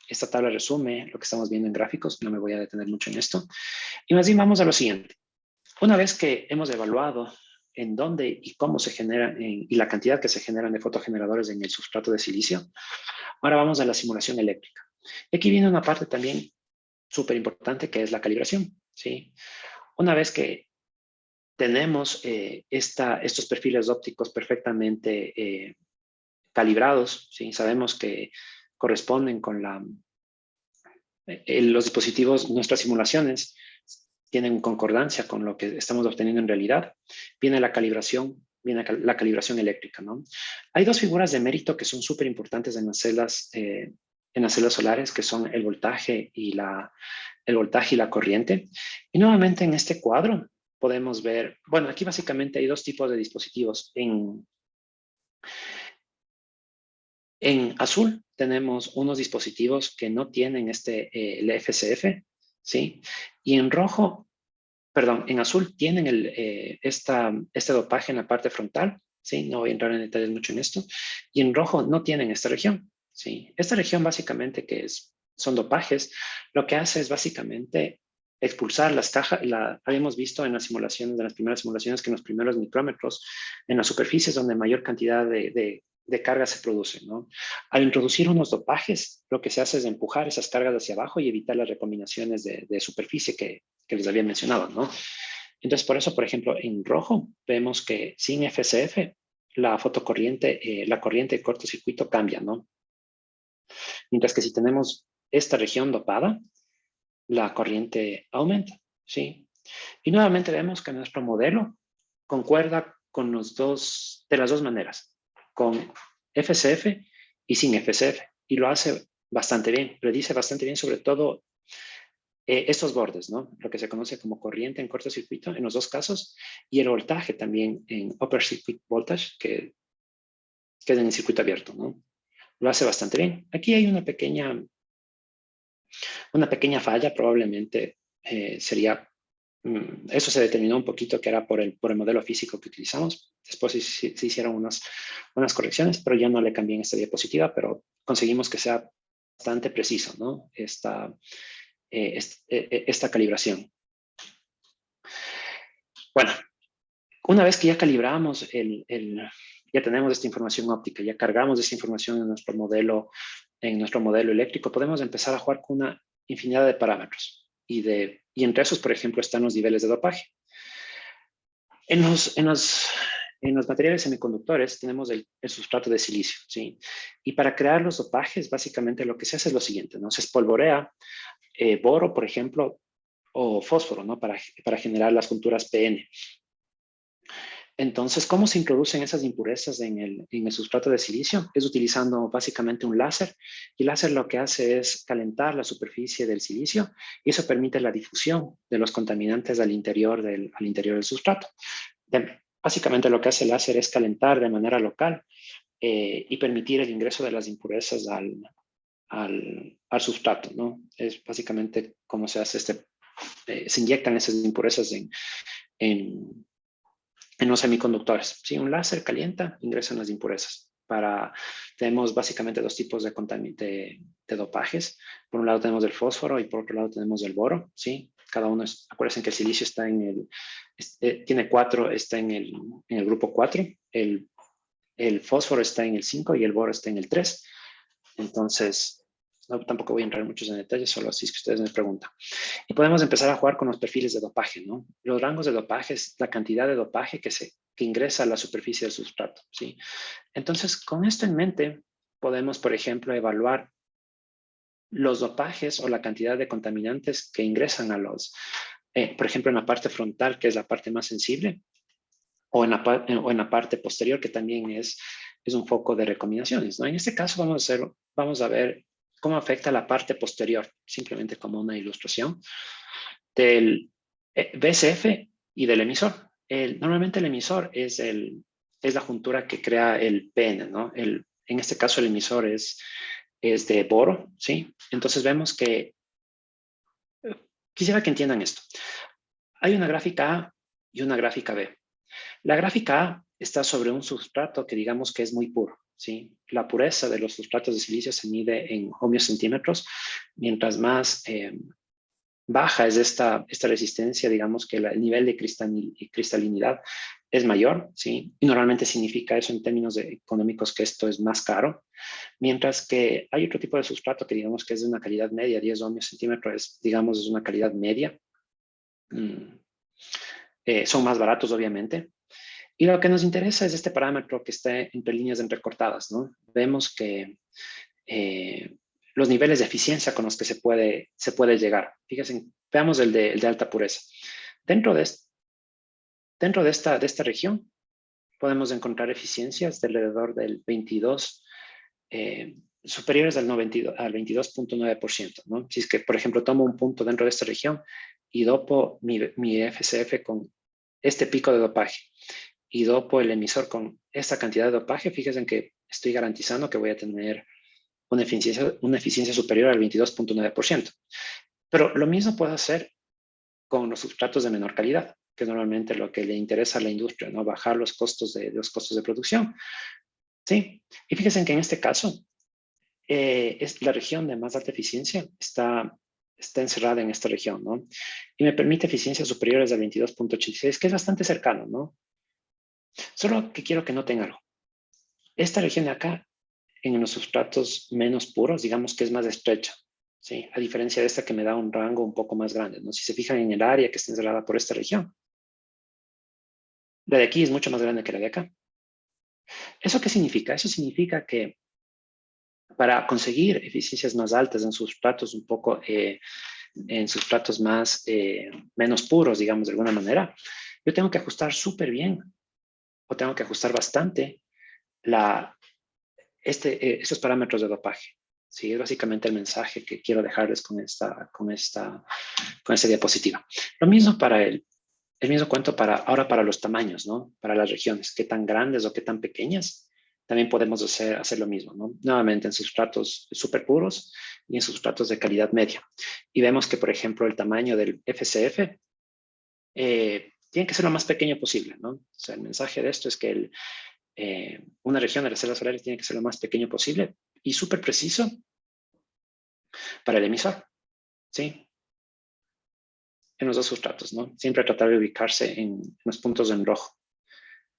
esta tabla resume lo que estamos viendo en gráficos, no me voy a detener mucho en esto. Y más bien vamos a lo siguiente. Una vez que hemos evaluado en dónde y cómo se generan y la cantidad que se generan de fotogeneradores en el sustrato de silicio, ahora vamos a la simulación eléctrica. Y aquí viene una parte también súper importante que es la calibración, ¿sí? Una vez que tenemos estos perfiles ópticos perfectamente calibrados, ¿sí? Sabemos que corresponden con los dispositivos, nuestras simulaciones tienen concordancia con lo que estamos obteniendo en realidad. Viene la calibración eléctrica, ¿no? Hay 2 figuras de mérito que son súper importantes en las celdas solares, que son el voltaje y la corriente. Y nuevamente en este cuadro podemos ver, bueno, aquí básicamente hay 2 tipos de dispositivos. En azul tenemos unos dispositivos que no tienen el FCF, ¿sí? Y en azul tienen este dopaje en la parte frontal, ¿sí? No voy a entrar en detalles mucho en esto. Y en rojo no tienen esta región, ¿sí? Esta región básicamente son dopajes, lo que hace es básicamente expulsar las cajas. Habíamos visto en las primeras simulaciones que en los primeros micrómetros, en las superficies donde mayor cantidad de carga se produce, ¿no? Al introducir unos dopajes, lo que se hace es empujar esas cargas hacia abajo y evitar las recombinaciones de superficie que les había mencionado, ¿no? Entonces, por eso, por ejemplo, en rojo vemos que sin FCF, la corriente de cortocircuito cambia, ¿no? Mientras que si tenemos esta región dopada, la corriente aumenta, ¿sí? Y nuevamente vemos que nuestro modelo concuerda con de las dos maneras, con FCF y sin FCF, y lo hace bastante bien, predice bastante bien sobre todo estos bordes, ¿no? Lo que se conoce como corriente en cortocircuito en los 2 casos, y el voltaje también en upper circuit voltage, que es en el circuito abierto, ¿no? Lo hace bastante bien. Aquí hay una pequeña falla, probablemente eso se determinó un poquito que era por el modelo físico que utilizamos. Después se hicieron unas correcciones, pero ya no le cambié en esta diapositiva, pero conseguimos que sea bastante preciso, ¿no? Esta calibración. Bueno, una vez que ya calibramos ya tenemos esta información óptica, ya cargamos esta información en nuestro modelo eléctrico, podemos empezar a jugar con una infinidad de parámetros. Y entre esos, por ejemplo, están los niveles de dopaje. En los materiales semiconductores tenemos el sustrato de silicio, ¿sí? Y para crear los dopajes, básicamente lo que se hace es lo siguiente, ¿no? Se espolvorea boro, por ejemplo, o fósforo, ¿no? Para generar las junturas PN. Entonces, ¿cómo se introducen esas impurezas en el sustrato de silicio? Es utilizando básicamente un láser. Y el láser lo que hace es calentar la superficie del silicio y eso permite la difusión de los contaminantes al interior del sustrato. Básicamente lo que hace el láser es calentar de manera local y permitir el ingreso de las impurezas al sustrato, ¿no? Es básicamente cómo se hace se inyectan esas impurezas en los semiconductores. Si un láser calienta, ingresan las impurezas. Tenemos básicamente 2 tipos de dopajes. Por un lado tenemos el fósforo y por otro lado tenemos el boro, ¿sí? Cada uno acuérdense que el silicio está tiene 4, está en el grupo 4. El fósforo está en el 5 y el boro está en el 3. Entonces, tampoco voy a entrar muchos en detalles, solo así es que ustedes me preguntan. Y podemos empezar a jugar con los perfiles de dopaje, ¿no? Los rangos de dopaje es la cantidad de dopaje que ingresa a la superficie del sustrato, ¿sí? Entonces, con esto en mente, podemos, por ejemplo, evaluar los dopajes o la cantidad de contaminantes que ingresan por ejemplo, en la parte frontal, que es la parte más sensible, o en la parte posterior, que también es un foco de recombinaciones, ¿no? En este caso vamos a ver cómo afecta la parte posterior, simplemente como una ilustración del BCF y del emisor. Normalmente el emisor es la juntura que crea el PN, ¿no? En este caso el emisor es de boro, ¿sí? Entonces vemos que, quisiera que entiendan esto. Hay una gráfica A y una gráfica B. La gráfica A está sobre un sustrato que digamos que es muy puro, ¿sí? La pureza de los sustratos de silicio se mide en ohmios centímetros. Mientras más baja es esta resistencia, digamos que el nivel de cristalinidad es mayor, ¿sí? Y normalmente significa eso en términos económicos que esto es más caro. Mientras que hay otro tipo de sustrato que digamos que es de una calidad media, 10 ohmios centímetros, digamos, es una calidad media. Son más baratos, obviamente. Y lo que nos interesa es este parámetro que está entre líneas entrecortadas, ¿no? Vemos que los niveles de eficiencia con los que se puede llegar. Fíjense, veamos el de alta pureza. Dentro de esta región podemos encontrar eficiencias de alrededor del 22, superiores al 22.9%, ¿no? Si es que, por ejemplo, tomo un punto dentro de esta región y dopo mi FCF con este pico de dopaje y dopo el emisor con esta cantidad de dopaje, fíjense que estoy garantizando que voy a tener una eficiencia superior al 22.9%. Pero lo mismo puedo hacer con los sustratos de menor calidad, que es normalmente lo que le interesa a la industria, ¿no? Bajar los costos de producción. Sí, y fíjense que en este caso, es la región de más alta eficiencia está encerrada en esta región, ¿no? Y me permite eficiencias superiores al 22.86, que es bastante cercano, ¿no? Solo que quiero que noten algo. Esta región de acá, en los sustratos menos puros, digamos que es más estrecha, ¿sí? A diferencia de esta que me da un rango un poco más grande, ¿no? Si se fijan en el área que está encerrada por esta región, la de aquí es mucho más grande que la de acá. ¿Eso qué significa? Eso significa que para conseguir eficiencias más altas en sustratos un poco, en sustratos más, menos puros, digamos de alguna manera, yo tengo que ajustar súper bien o tengo que ajustar bastante estos parámetros de dopaje. Sí, es básicamente el mensaje que quiero dejarles con esta diapositiva. Lo mismo para el mismo cuento ahora para los tamaños, ¿no? Para las regiones, qué tan grandes o qué tan pequeñas, también podemos hacer lo mismo, ¿no? Nuevamente en sustratos súper puros y en sustratos de calidad media. Y vemos que, por ejemplo, el tamaño del FCF tiene que ser lo más pequeño posible, ¿no? O sea, el mensaje de esto es que una región de las células solares tiene que ser lo más pequeño posible y súper preciso para el emisor, ¿sí? En los dos sustratos, ¿no? Siempre tratar de ubicarse en los puntos en rojo.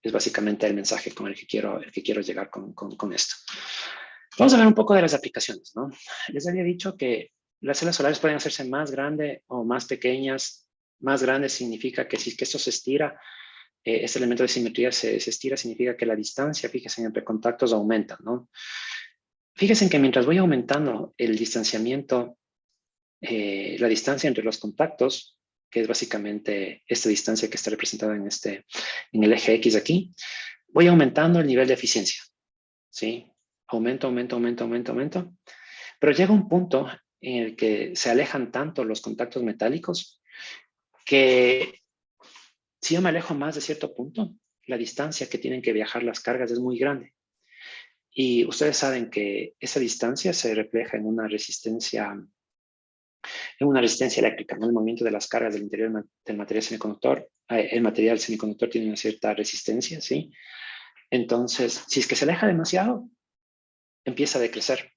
Es básicamente el mensaje con el que quiero llegar con esto. Vamos a ver un poco de las aplicaciones, ¿no? Les había dicho que las células solares pueden hacerse más grandes o más pequeñas. Más grandes significa que si esto se estira, este elemento de simetría se estira, significa que la distancia, fíjense, entre contactos aumenta, ¿no? Fíjense que mientras voy aumentando el distanciamiento, la distancia entre los contactos, que es básicamente esta distancia que está representada en el eje X aquí, voy aumentando el nivel de eficiencia, ¿sí? Aumento. Pero llega un punto en el que se alejan tanto los contactos metálicos que si yo me alejo más de cierto punto, la distancia que tienen que viajar las cargas es muy grande. Y ustedes saben que esa distancia se refleja en una resistencia eléctrica, ¿no? El movimiento de las cargas del interior del material semiconductor. El material semiconductor tiene una cierta resistencia, ¿sí? Entonces, si es que se aleja demasiado, empieza a decrecer.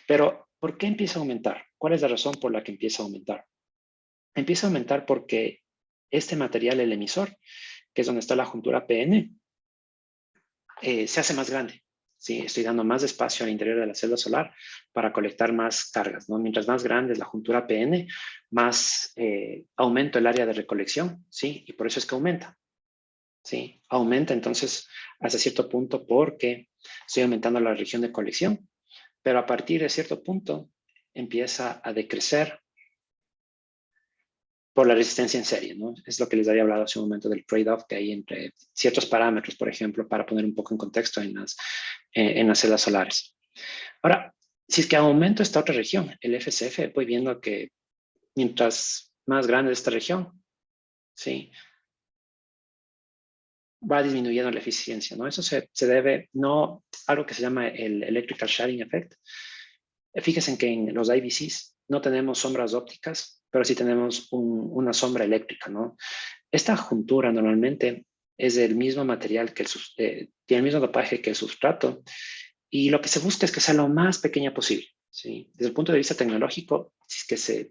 Pero, ¿por qué empieza a aumentar? ¿Cuál es la razón por la que empieza a aumentar? Empieza a aumentar porque este material, el emisor, que es donde está la juntura PN, se hace más grande. ¿Sí? Estoy dando más espacio al interior de la célula solar para colectar más cargas, ¿no? Mientras más grande es la juntura PN, más aumento el área de recolección, ¿sí? Y por eso es que aumenta, ¿sí? Aumenta entonces hasta cierto punto porque estoy aumentando la región de colección, pero a partir de cierto punto empieza a decrecer por la resistencia en serie, ¿no? Es lo que les había hablado hace un momento del trade-off que hay entre ciertos parámetros, por ejemplo, para poner un poco en contexto en las células solares. Ahora, si es que aumento esta otra región, el FCF, voy viendo que mientras más grande es esta región, ¿sí? va disminuyendo la eficiencia, ¿no? Eso se debe, no, algo que se llama el Electrical Shading Effect. Fíjense que en los IBCs no tenemos sombras ópticas, pero sí tenemos una sombra eléctrica, ¿no? Esta juntura normalmente es del mismo material que tiene el mismo dopaje que el sustrato, y lo que se busca es que sea lo más pequeña posible, ¿sí? Desde el punto de vista tecnológico, si es que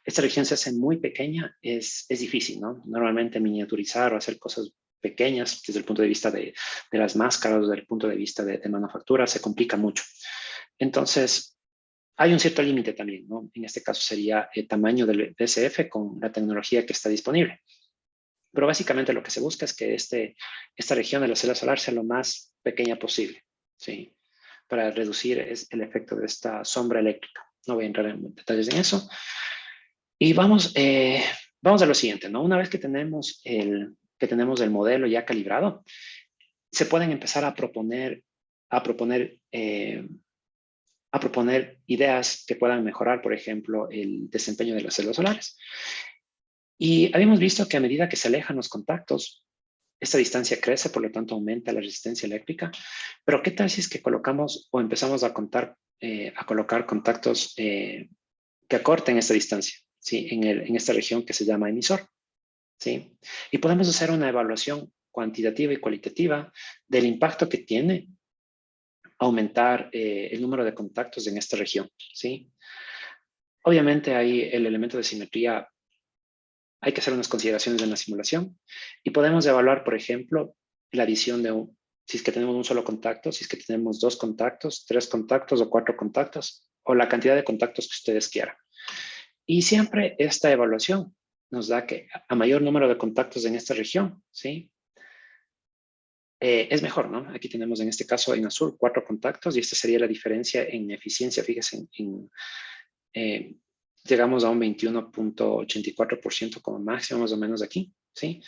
esta región se hace muy pequeña, es difícil, ¿no? Normalmente miniaturizar o hacer cosas pequeñas desde el punto de vista de las máscaras, desde el punto de vista de manufactura, se complica mucho. Entonces, hay un cierto límite también, ¿no? En este caso sería el tamaño del DSF con la tecnología que está disponible. Pero básicamente lo que se busca es que esta región de la célula solar sea lo más pequeña posible, ¿sí? Para reducir el efecto de esta sombra eléctrica. No voy a entrar en detalles en eso. Y vamos a lo siguiente, ¿no? Una vez que tenemos el modelo ya calibrado, se pueden empezar a proponer ideas que puedan mejorar, por ejemplo, el desempeño de las células solares. Y habíamos visto que a medida que se alejan los contactos, esta distancia crece, por lo tanto aumenta la resistencia eléctrica. Pero ¿qué tal si es que colocamos o empezamos a colocar contactos que acorten esta distancia, ¿sí? En esta región que se llama emisor, ¿sí? Y podemos hacer una evaluación cuantitativa y cualitativa del impacto que tiene aumentar el número de contactos en esta región, ¿sí? Obviamente hay el elemento de simetría. Hay que hacer unas consideraciones en la simulación y podemos evaluar, por ejemplo, la adición si es que tenemos un solo contacto, si es que tenemos 2 contactos, 3 contactos o 4 contactos, o la cantidad de contactos que ustedes quieran. Y siempre esta evaluación nos da que a mayor número de contactos en esta región, ¿sí? Es mejor, ¿no? Aquí tenemos en este caso en azul 4 contactos y esta sería la diferencia en eficiencia. Fíjense, llegamos a un 21.84% como máximo más o menos aquí, ¿sí?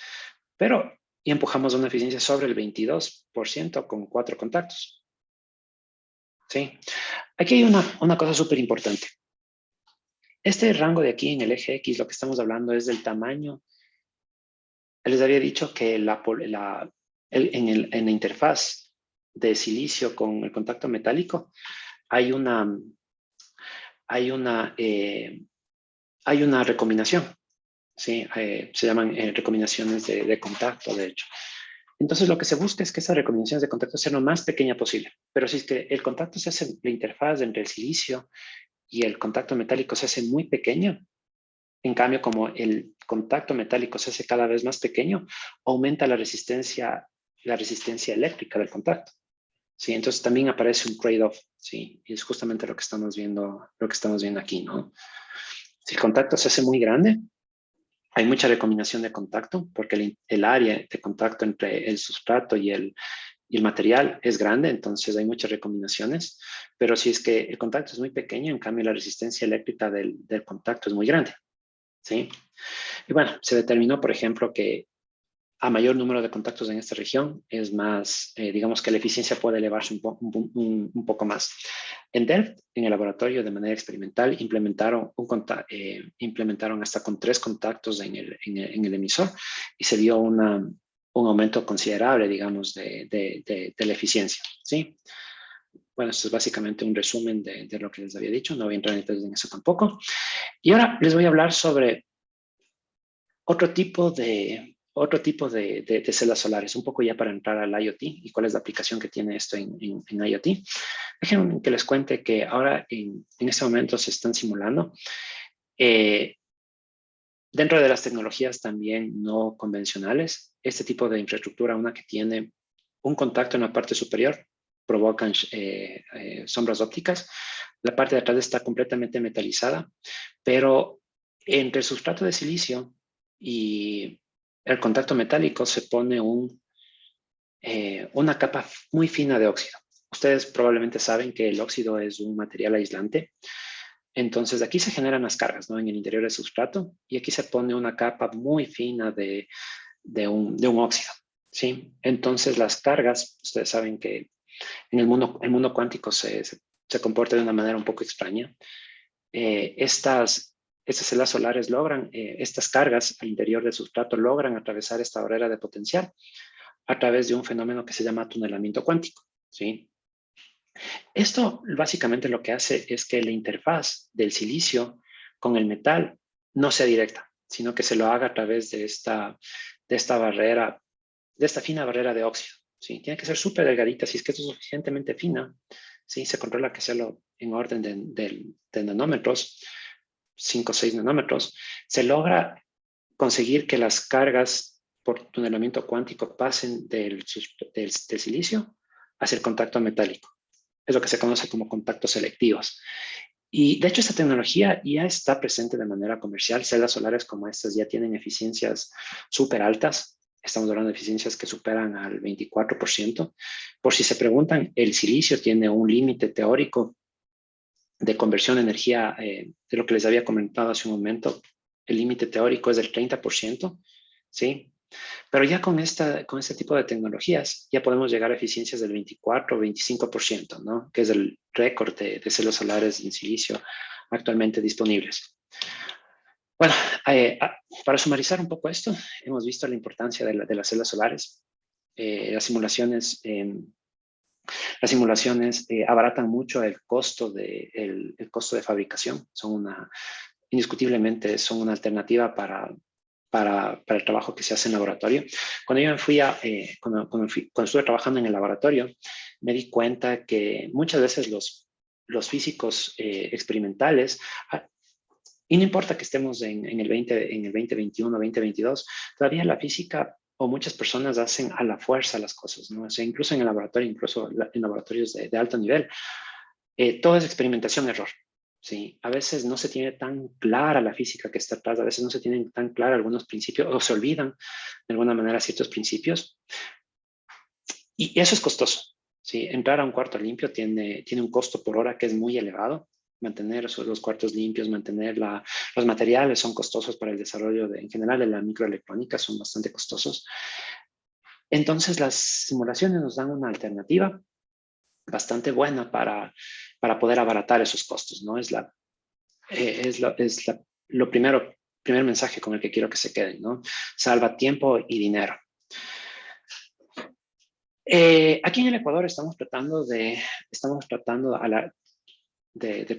Y empujamos a una eficiencia sobre el 22% con 4 contactos, ¿sí? Aquí hay una cosa súper importante. Este rango de aquí en el eje X, lo que estamos hablando es del tamaño. Les había dicho que en la interfaz de silicio con el contacto metálico hay una recombinación, ¿sí? Se llaman recombinaciones de contacto, de hecho. Entonces, lo que se busca es que esas recombinaciones de contacto sean lo más pequeña posible. Pero si es que el contacto se hace, la interfaz entre el silicio y el contacto metálico se hace muy pequeña, en cambio, como el contacto metálico se hace cada vez más pequeño, aumenta la resistencia eléctrica del contacto, ¿sí? Entonces también aparece un trade-off, ¿sí? Y es justamente lo que estamos viendo aquí, ¿no? Si el contacto se hace muy grande, hay mucha recombinación de contacto porque el área de contacto entre el sustrato y el material es grande, entonces hay muchas recombinaciones. Pero si es que el contacto es muy pequeño, en cambio la resistencia eléctrica del contacto es muy grande, ¿sí? Y bueno, se determinó, por ejemplo, que a mayor número de contactos en esta región es más, digamos que la eficiencia puede elevarse un poco más. En Delft, en el laboratorio de manera experimental, implementaron hasta con 3 contactos en el emisor y se dio un aumento considerable, digamos, de la eficiencia, ¿sí? Bueno, esto es básicamente un resumen de lo que les había dicho. No voy a entrar en detalles en eso tampoco. Y ahora les voy a hablar sobre otro tipo de células solares, un poco ya para entrar al IoT y cuál es la aplicación que tiene esto en IoT. Déjenme que les cuente que ahora en este momento se están simulando dentro de las tecnologías también no convencionales, este tipo de infraestructura, una que tiene un contacto en la parte superior, provocan sombras ópticas. La parte de atrás está completamente metalizada, pero entre el sustrato de silicio y el contacto metálico se pone una capa muy fina de óxido. Ustedes probablemente saben que el óxido es un material aislante. Entonces, aquí se generan las cargas, ¿no? En el interior del sustrato, y aquí se pone una capa muy fina de un óxido, ¿sí? Entonces, las cargas, ustedes saben que en el mundo cuántico se comporta de una manera un poco extraña. Estas células solares logran, estas cargas al interior del sustrato logran atravesar esta barrera de potencial, a través de un fenómeno que se llama tunelamiento cuántico, ¿sí? Esto básicamente lo que hace es que la interfaz del silicio con el metal no sea directa, sino que se lo haga a través de esta barrera, de esta fina barrera de óxido, ¿sí? Tiene que ser súper delgadita. Si es que es suficientemente fina, ¿sí? Se controla que sea en orden de nanómetros, 5 o 6 nanómetros, se logra conseguir que las cargas por tunelamiento cuántico pasen del silicio hacia el contacto metálico. Es lo que se conoce como contactos selectivos. Y de hecho esta tecnología ya está presente de manera comercial. Celdas solares como estas ya tienen eficiencias súper altas. Estamos hablando de eficiencias que superan al 24%. Por si se preguntan, el silicio tiene un límite teórico de conversión de energía, de lo que les había comentado hace un momento. El límite teórico es del 30%, ¿sí? Pero ya con este tipo de tecnologías ya podemos llegar a eficiencias del 24 o 25%, ¿no? Que es el récord de celdas solares en silicio actualmente disponibles. Bueno, para sumarizar un poco esto, hemos visto la importancia de las celdas solares. Las simulaciones abaratan mucho el costo de fabricación. Indiscutiblemente son una alternativa para el trabajo que se hace en laboratorio. Cuando cuando estuve trabajando en el laboratorio, me di cuenta que muchas veces los físicos experimentales, y no importa que estemos en el 2021, 2022, todavía la física o muchas personas hacen a la fuerza las cosas, ¿no? O sea, incluso en el laboratorio, incluso en laboratorios de alto nivel, todo es experimentación-error. Sí, a veces no se tiene tan clara la física que está atrás, a veces no se tienen tan claros algunos principios o se olvidan de alguna manera ciertos principios. Y eso es costoso. ¿Sí? Entrar a un cuarto limpio tiene un costo por hora que es muy elevado. Mantener los cuartos limpios, mantener los materiales son costosos para el desarrollo en general de la microelectrónica, son bastante costosos. Entonces las simulaciones nos dan una alternativa bastante buena para poder abaratar esos costos, ¿no? Lo primer mensaje con el que quiero que se queden, ¿no? Salva tiempo y dinero. Aquí en el Ecuador estamos tratando de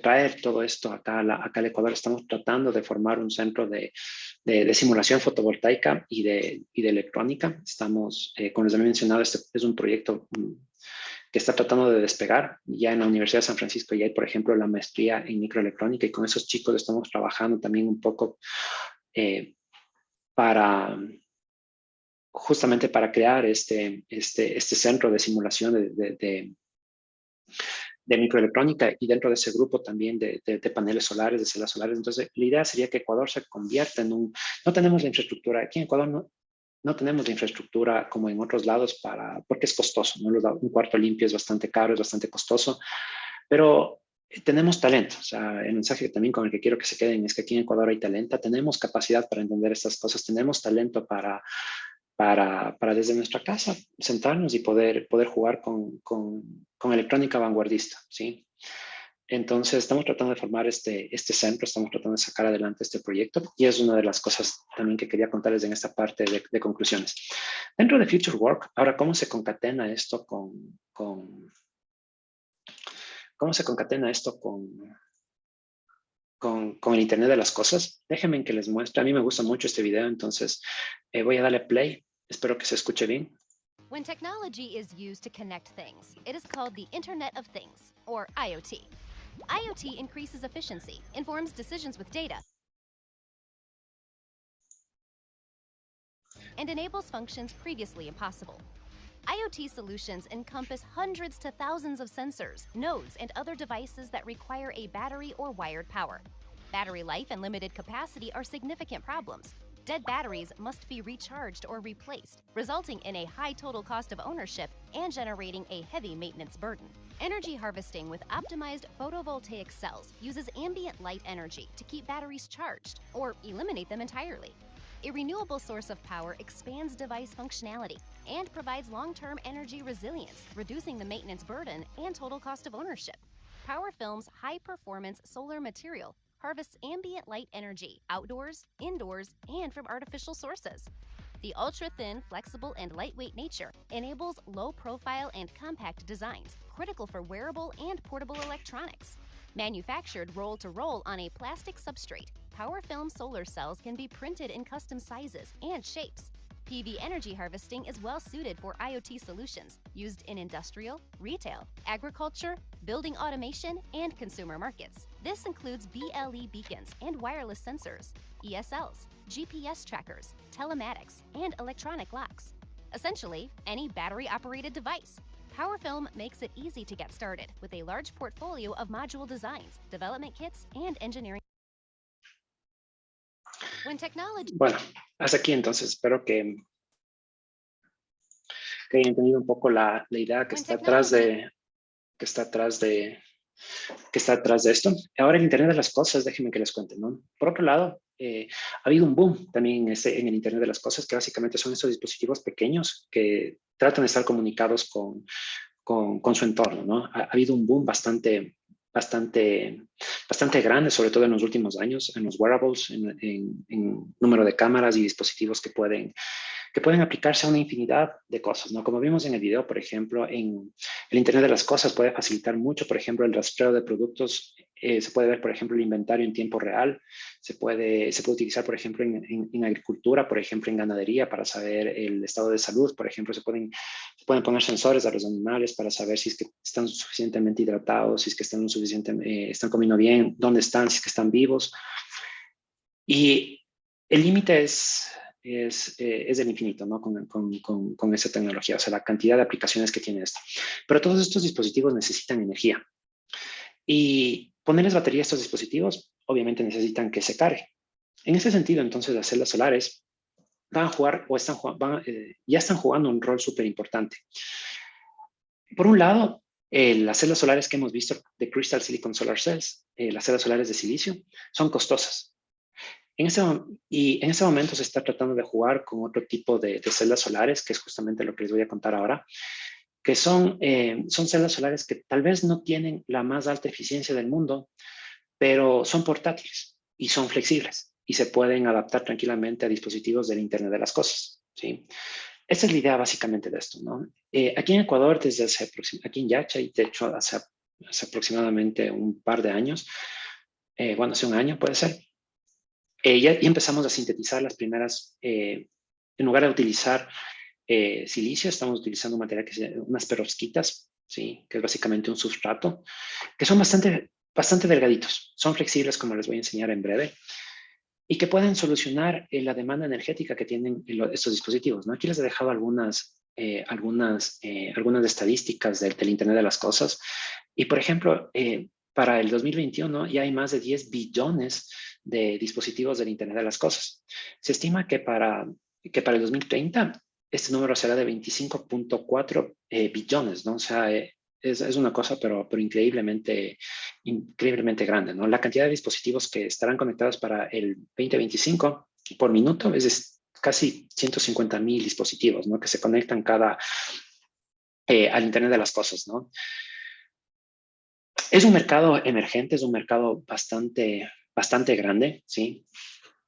traer todo esto acá al Ecuador. Estamos tratando de formar un centro de simulación fotovoltaica y de electrónica. Estamos, como les había mencionado, este es un proyecto que está tratando de despegar. Ya en la Universidad de San Francisco ya hay, por ejemplo, la maestría en microelectrónica y con esos chicos estamos trabajando también un poco justamente para crear este centro de simulación de microelectrónica y dentro de ese grupo también de paneles solares, de celdas solares. Entonces, la idea sería que Ecuador se convierta no tenemos la infraestructura, aquí en Ecuador no tenemos la infraestructura como en otros lados porque es costoso, ¿no? Un cuarto limpio es bastante caro, es bastante costoso, pero tenemos talento. O sea, el mensaje también con el que quiero que se queden es que aquí en Ecuador hay talento, tenemos capacidad para entender estas cosas, tenemos talento para desde nuestra casa sentarnos y poder jugar con electrónica vanguardista, ¿sí? Entonces, estamos tratando de formar este centro, estamos tratando de sacar adelante este proyecto y es una de las cosas también que quería contarles en esta parte de conclusiones. Dentro de Future Work, ahora, ¿cómo se concatena esto con el Internet de las cosas? Déjenme que les muestre. A mí me gusta mucho este video, entonces voy a darle play. Espero que se escuche bien. When technology is used to connect things, it is called the Internet of Things, or IoT. IoT increases efficiency, informs decisions with data, and enables functions previously impossible. IoT solutions encompass hundreds to thousands of sensors, nodes, and other devices that require a battery or wired power. Battery life and limited capacity are significant problems. Dead batteries must be recharged or replaced, resulting in a high total cost of ownership and generating a heavy maintenance burden. Energy harvesting with optimized photovoltaic cells uses ambient light energy to keep batteries charged or eliminate them entirely. A renewable source of power expands device functionality and provides long-term energy resilience, reducing the maintenance burden and total cost of ownership. PowerFilm's high-performance solar material harvests ambient light energy outdoors, indoors, and from artificial sources. The ultra-thin, flexible, and lightweight nature enables low-profile and compact designs, critical for wearable and portable electronics. Manufactured roll-to-roll on a plastic substrate, PowerFilm solar cells can be printed in custom sizes and shapes. PV energy harvesting is well suited for IoT solutions used in industrial, retail, agriculture, building automation, and consumer markets. This includes BLE beacons and wireless sensors, ESLs, GPS trackers, telematics, and electronic locks. Essentially, any battery-operated device. PowerFilm makes it easy to get started with a large portfolio of module designs, development kits, and engineering. Bueno, hasta aquí entonces. Espero que hayan entendido un poco la idea que está atrás de esto. Ahora el Internet de las Cosas, déjenme que les cuente, ¿no? Por otro lado, ha habido un boom también en el Internet de las Cosas, que básicamente son estos dispositivos pequeños que tratan de estar comunicados con su entorno, ¿no? Ha habido un boom bastante grande, sobre todo en los últimos años, en los wearables, en número de cámaras y dispositivos que pueden aplicarse a una infinidad de cosas, ¿no? Como vimos en el video, por ejemplo, en el Internet de las Cosas puede facilitar mucho, por ejemplo, el rastreo de productos. Se puede ver, por ejemplo, el inventario en tiempo real. Se puede utilizar, por ejemplo, en agricultura, por ejemplo, en ganadería, para saber el estado de salud. Por ejemplo, se pueden poner sensores a los animales para saber si es que están suficientemente hidratados, si es que están comiendo bien, dónde están, si es que están vivos. Y el límite es el infinito, ¿no? Con esa tecnología, o sea, la cantidad de aplicaciones que tiene esto. Pero todos estos dispositivos necesitan energía. Y ponerles batería a estos dispositivos, obviamente necesitan que se cargue. En ese sentido, entonces, las celdas solares van a jugar o ya están jugando un rol súper importante. Por un lado, las celdas solares que hemos visto de Crystal Silicon Solar Cells, las celdas solares de silicio, son costosas. En ese momento se está tratando de jugar con otro tipo de celdas solares, que es justamente lo que les voy a contar ahora, que son celdas solares que tal vez no tienen la más alta eficiencia del mundo, pero son portátiles y son flexibles y se pueden adaptar tranquilamente a dispositivos del Internet de las Cosas, ¿sí? Esa es la idea básicamente de esto, ¿no? Aquí en Ecuador, aquí en Yachay, de hecho, hace aproximadamente un par de años, hace un año puede ser, ya empezamos a sintetizar las primeras, en lugar de utilizar silicio, estamos utilizando un material que se llama unas perovskitas, ¿sí? Que es básicamente un sustrato, que son bastante delgaditos, son flexibles, como les voy a enseñar en breve, y que pueden solucionar la demanda energética que tienen estos dispositivos, ¿no? Aquí les he dejado algunas estadísticas del Internet de las Cosas, y por ejemplo, para el 2021 ya hay más de 10 billones de dispositivos del Internet de las Cosas. Se estima que para el 2030 este número será de 25.4 billones, ¿no? O sea, es una cosa pero increíblemente grande, ¿no? La cantidad de dispositivos que estarán conectados para el 2025 por minuto es casi 150,000 dispositivos, ¿no? Que se conectan al Internet de las Cosas, ¿no? Es un mercado emergente, es un mercado bastante grande, ¿sí?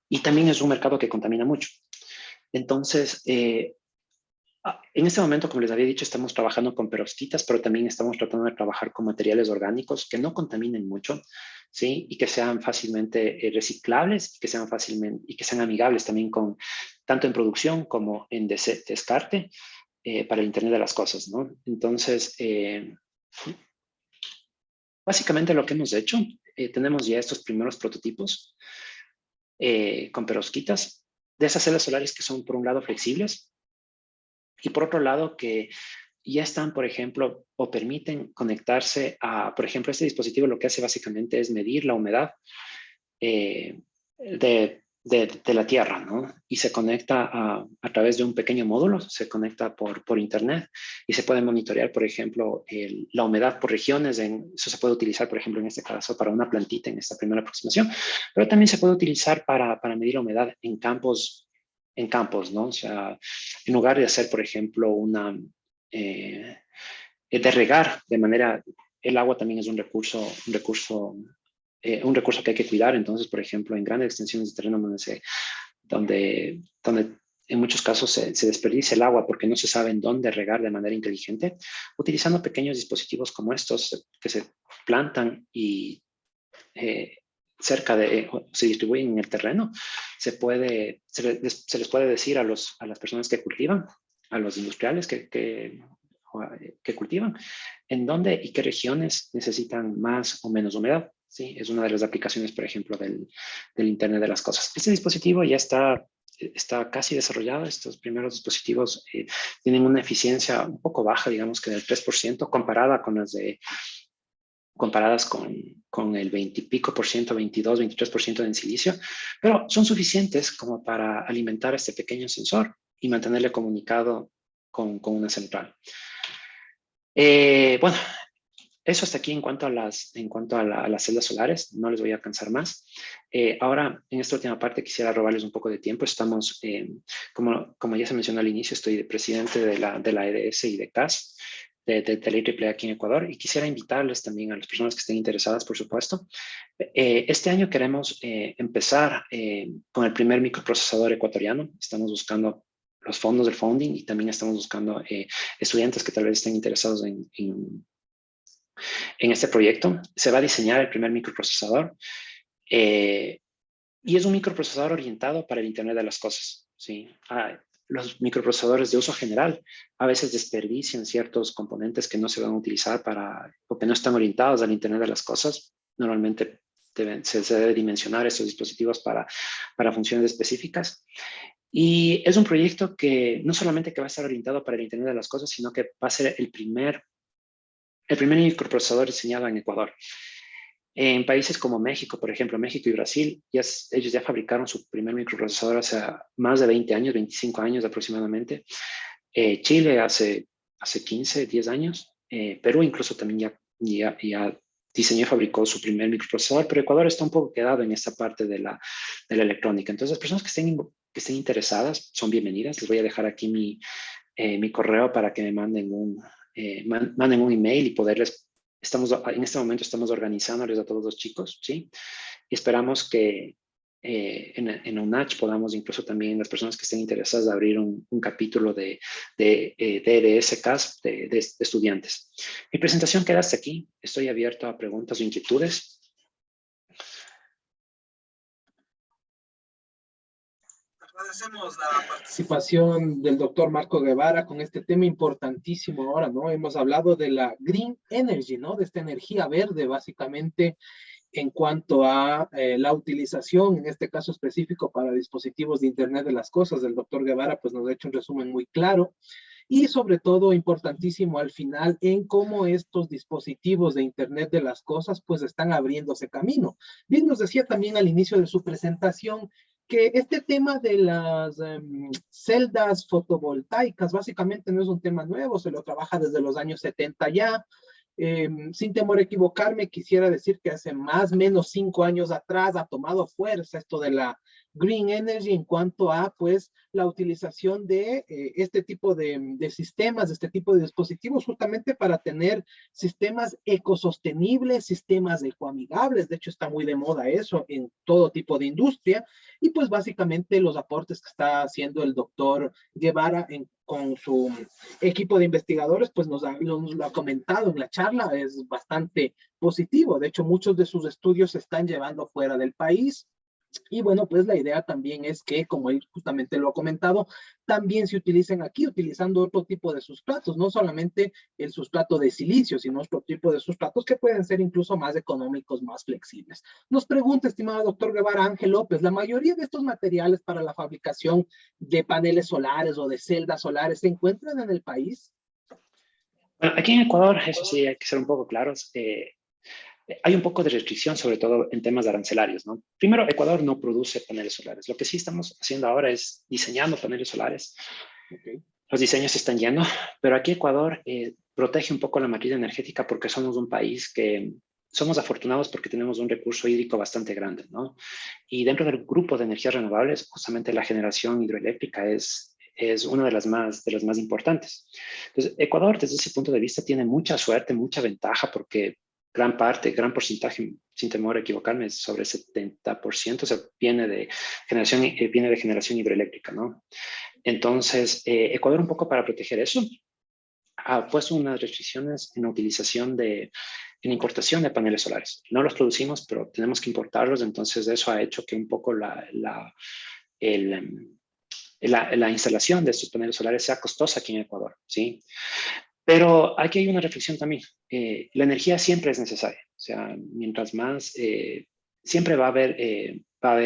Y también es un mercado que contamina mucho. Entonces, en este momento, como les había dicho, estamos trabajando con perovskitas, pero también estamos tratando de trabajar con materiales orgánicos que no contaminen mucho, ¿sí? Y que sean fácilmente reciclables y que sean amigables también tanto en producción como en descarte para el Internet de las Cosas, ¿no? Entonces, básicamente lo que hemos hecho, tenemos ya estos primeros prototipos con perovskitas de esas celdas solares que son, por un lado, flexibles y por otro lado, que ya están, por ejemplo, o permiten conectarse a, por ejemplo, este dispositivo lo que hace básicamente es medir la humedad de la tierra, ¿no? Y se conecta a través de un pequeño módulo, se conecta por internet y se puede monitorear, por ejemplo, la humedad por regiones. Eso se puede utilizar, por ejemplo, en este caso para una plantita en esta primera aproximación, pero también se puede utilizar para medir la humedad en campos, ¿no? O sea, en lugar de hacer, por ejemplo, de regar de manera, el agua también es un recurso que hay que cuidar. Entonces, por ejemplo, en grandes extensiones de terreno donde en muchos casos se desperdicia el agua porque no se sabe en dónde regar de manera inteligente, utilizando pequeños dispositivos como estos que se plantan y se distribuyen en el terreno, se les puede decir a las personas que cultivan, a los industriales que cultivan, en dónde y qué regiones necesitan más o menos humedad. ¿Sí? Es una de las aplicaciones, por ejemplo, del Internet de las Cosas. Este dispositivo ya está casi desarrollado. Estos primeros dispositivos tienen una eficiencia un poco baja, digamos que del 3%, comparadas con el 20 y pico por ciento, 22, 23% en silicio, pero son suficientes como para alimentar este pequeño sensor y mantenerle comunicado con una central. Bueno, eso hasta aquí en cuanto a las celdas solares. No les voy a cansar más. Ahora, en esta última parte, quisiera robarles un poco de tiempo. Estamos, como ya se mencionó al inicio, estoy de presidente de la EDS y de CAS, de la IEEE aquí en Ecuador, y quisiera invitarles también a las personas que estén interesadas, por supuesto. Este año queremos empezar con el primer microprocesador ecuatoriano. Estamos buscando los fondos del funding y también estamos buscando estudiantes que tal vez estén interesados en este proyecto. Se va a diseñar el primer microprocesador y es un microprocesador orientado para el Internet de las Cosas. ¿Sí? Los microprocesadores de uso general a veces desperdician ciertos componentes que no se van a utilizar o que no están orientados al Internet de las Cosas. Normalmente se debe dimensionar estos dispositivos para funciones específicas. Y es un proyecto que no solamente que va a estar orientado para el Internet de las Cosas, sino que va a ser el primer microprocesador diseñado en Ecuador. En países como México, por ejemplo, México y Brasil, ellos ya fabricaron su primer microprocesador hace más de 20 años, 25 años aproximadamente. Chile hace 15, 10 años. Perú incluso también ya diseñó y fabricó su primer microprocesador, pero Ecuador está un poco quedado en esta parte de la electrónica. Entonces, las personas que estén interesadas son bienvenidas. Les voy a dejar aquí mi correo para que me manden un email y poderles. En este momento estamos organizándoles a todos los chicos, ¿sí? Y esperamos que en UNACH podamos incluso también las personas que estén interesadas abrir un capítulo de EDS CAS de estudiantes. Mi presentación queda hasta aquí. Estoy abierto a preguntas o inquietudes. Agradecemos la participación del doctor Marco Guevara con este tema importantísimo ahora, ¿no? Hemos hablado de la Green Energy, ¿no? De esta energía verde, básicamente, en cuanto a la utilización, en este caso específico para dispositivos de Internet de las Cosas. El doctor Guevara, pues, nos ha hecho un resumen muy claro. Y sobre todo, importantísimo al final, en cómo estos dispositivos de Internet de las Cosas, pues, están abriéndose camino. Bien, nos decía también al inicio de su presentación que este tema de las celdas fotovoltaicas básicamente no es un tema nuevo, se lo trabaja desde los años 70 ya. Sin temor a equivocarme, quisiera decir que hace más o menos 5 años atrás ha tomado fuerza esto de la Green Energy en cuanto a, pues, la utilización de este tipo de sistemas, de este tipo de dispositivos, justamente para tener sistemas ecosostenibles, sistemas ecoamigables. De hecho, está muy de moda eso en todo tipo de industria. Y pues básicamente los aportes que está haciendo el doctor Guevara con su equipo de investigadores, pues nos lo ha comentado en la charla, es bastante positivo. De hecho, muchos de sus estudios se están llevando fuera del país. Y bueno, pues la idea también es que, como él justamente lo ha comentado, también se utilicen aquí, utilizando otro tipo de sustratos, no solamente el sustrato de silicio, sino otro tipo de sustratos que pueden ser incluso más económicos, más flexibles. Nos pregunta, estimado doctor Guevara, Ángel López, ¿la mayoría de estos materiales para la fabricación de paneles solares o de celdas solares se encuentran en el país? Bueno, aquí en Ecuador, eso sí, hay que ser un poco claros. Hay un poco de restricción, sobre todo en temas arancelarios, ¿no? Primero, Ecuador no produce paneles solares. Lo que sí estamos haciendo ahora es diseñando paneles solares. Okay. Los diseños se están yendo, pero aquí Ecuador protege un poco la matriz energética porque somos un país que somos afortunados porque tenemos un recurso hídrico bastante grande, ¿no? Y dentro del grupo de energías renovables, justamente la generación hidroeléctrica es una de las más importantes. Entonces, Ecuador, desde ese punto de vista, tiene mucha suerte, mucha ventaja porque gran porcentaje, sin temor a equivocarme, sobre 70%, o sea, viene de generación hidroeléctrica, ¿no? Entonces, Ecuador, un poco para proteger eso, ha puesto unas restricciones en la utilización en la importación de paneles solares. No los producimos, pero tenemos que importarlos, entonces eso ha hecho que un poco la instalación de estos paneles solares sea costosa aquí en Ecuador, ¿sí? Pero aquí hay una reflexión también. La energía siempre es necesaria. O sea, mientras más, siempre va a haber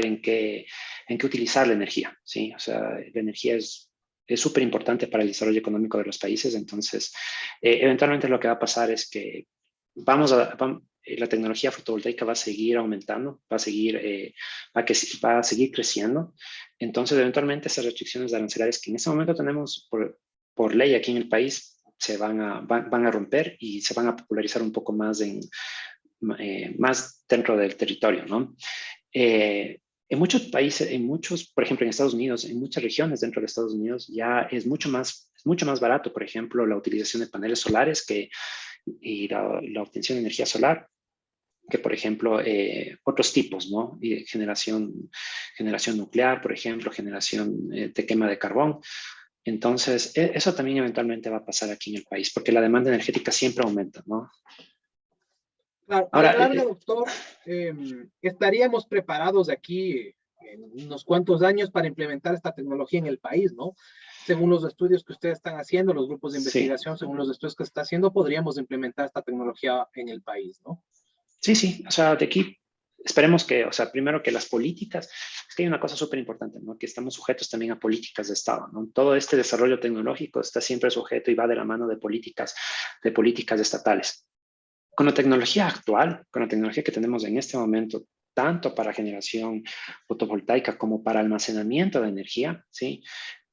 en qué utilizar la energía, ¿sí? O sea, la energía es súper importante para el desarrollo económico de los países. Entonces, eventualmente lo que va a pasar es que la tecnología fotovoltaica va a seguir aumentando, va a seguir creciendo. Entonces, eventualmente esas restricciones arancelarias que en este momento tenemos por ley aquí en el país van a romper y se van a popularizar un poco más más dentro del territorio, ¿no? En muchos países, por ejemplo, en Estados Unidos, en muchas regiones dentro de Estados Unidos, ya es mucho más barato, por ejemplo, la utilización de paneles solares y la obtención de energía solar, que por ejemplo otros tipos, ¿no? Y generación nuclear, por ejemplo, generación de quema de carbón. Entonces, eso también eventualmente va a pasar aquí en el país, porque la demanda energética siempre aumenta, ¿no? Claro, a la larga, doctor, estaríamos preparados aquí en unos cuantos años para implementar esta tecnología en el país, ¿no? Según los estudios que ustedes están haciendo, los grupos de investigación, según los estudios que se está haciendo, podríamos implementar esta tecnología en el país, ¿no? Sí, o sea, de aquí esperemos que, o sea, primero que las políticas, es que hay una cosa súper importante, ¿no? Que estamos sujetos también a políticas de Estado, ¿no? Todo este desarrollo tecnológico está siempre sujeto y va de la mano de políticas estatales. Con la tecnología actual, con la tecnología que tenemos en este momento, tanto para generación fotovoltaica como para almacenamiento de energía, ¿sí?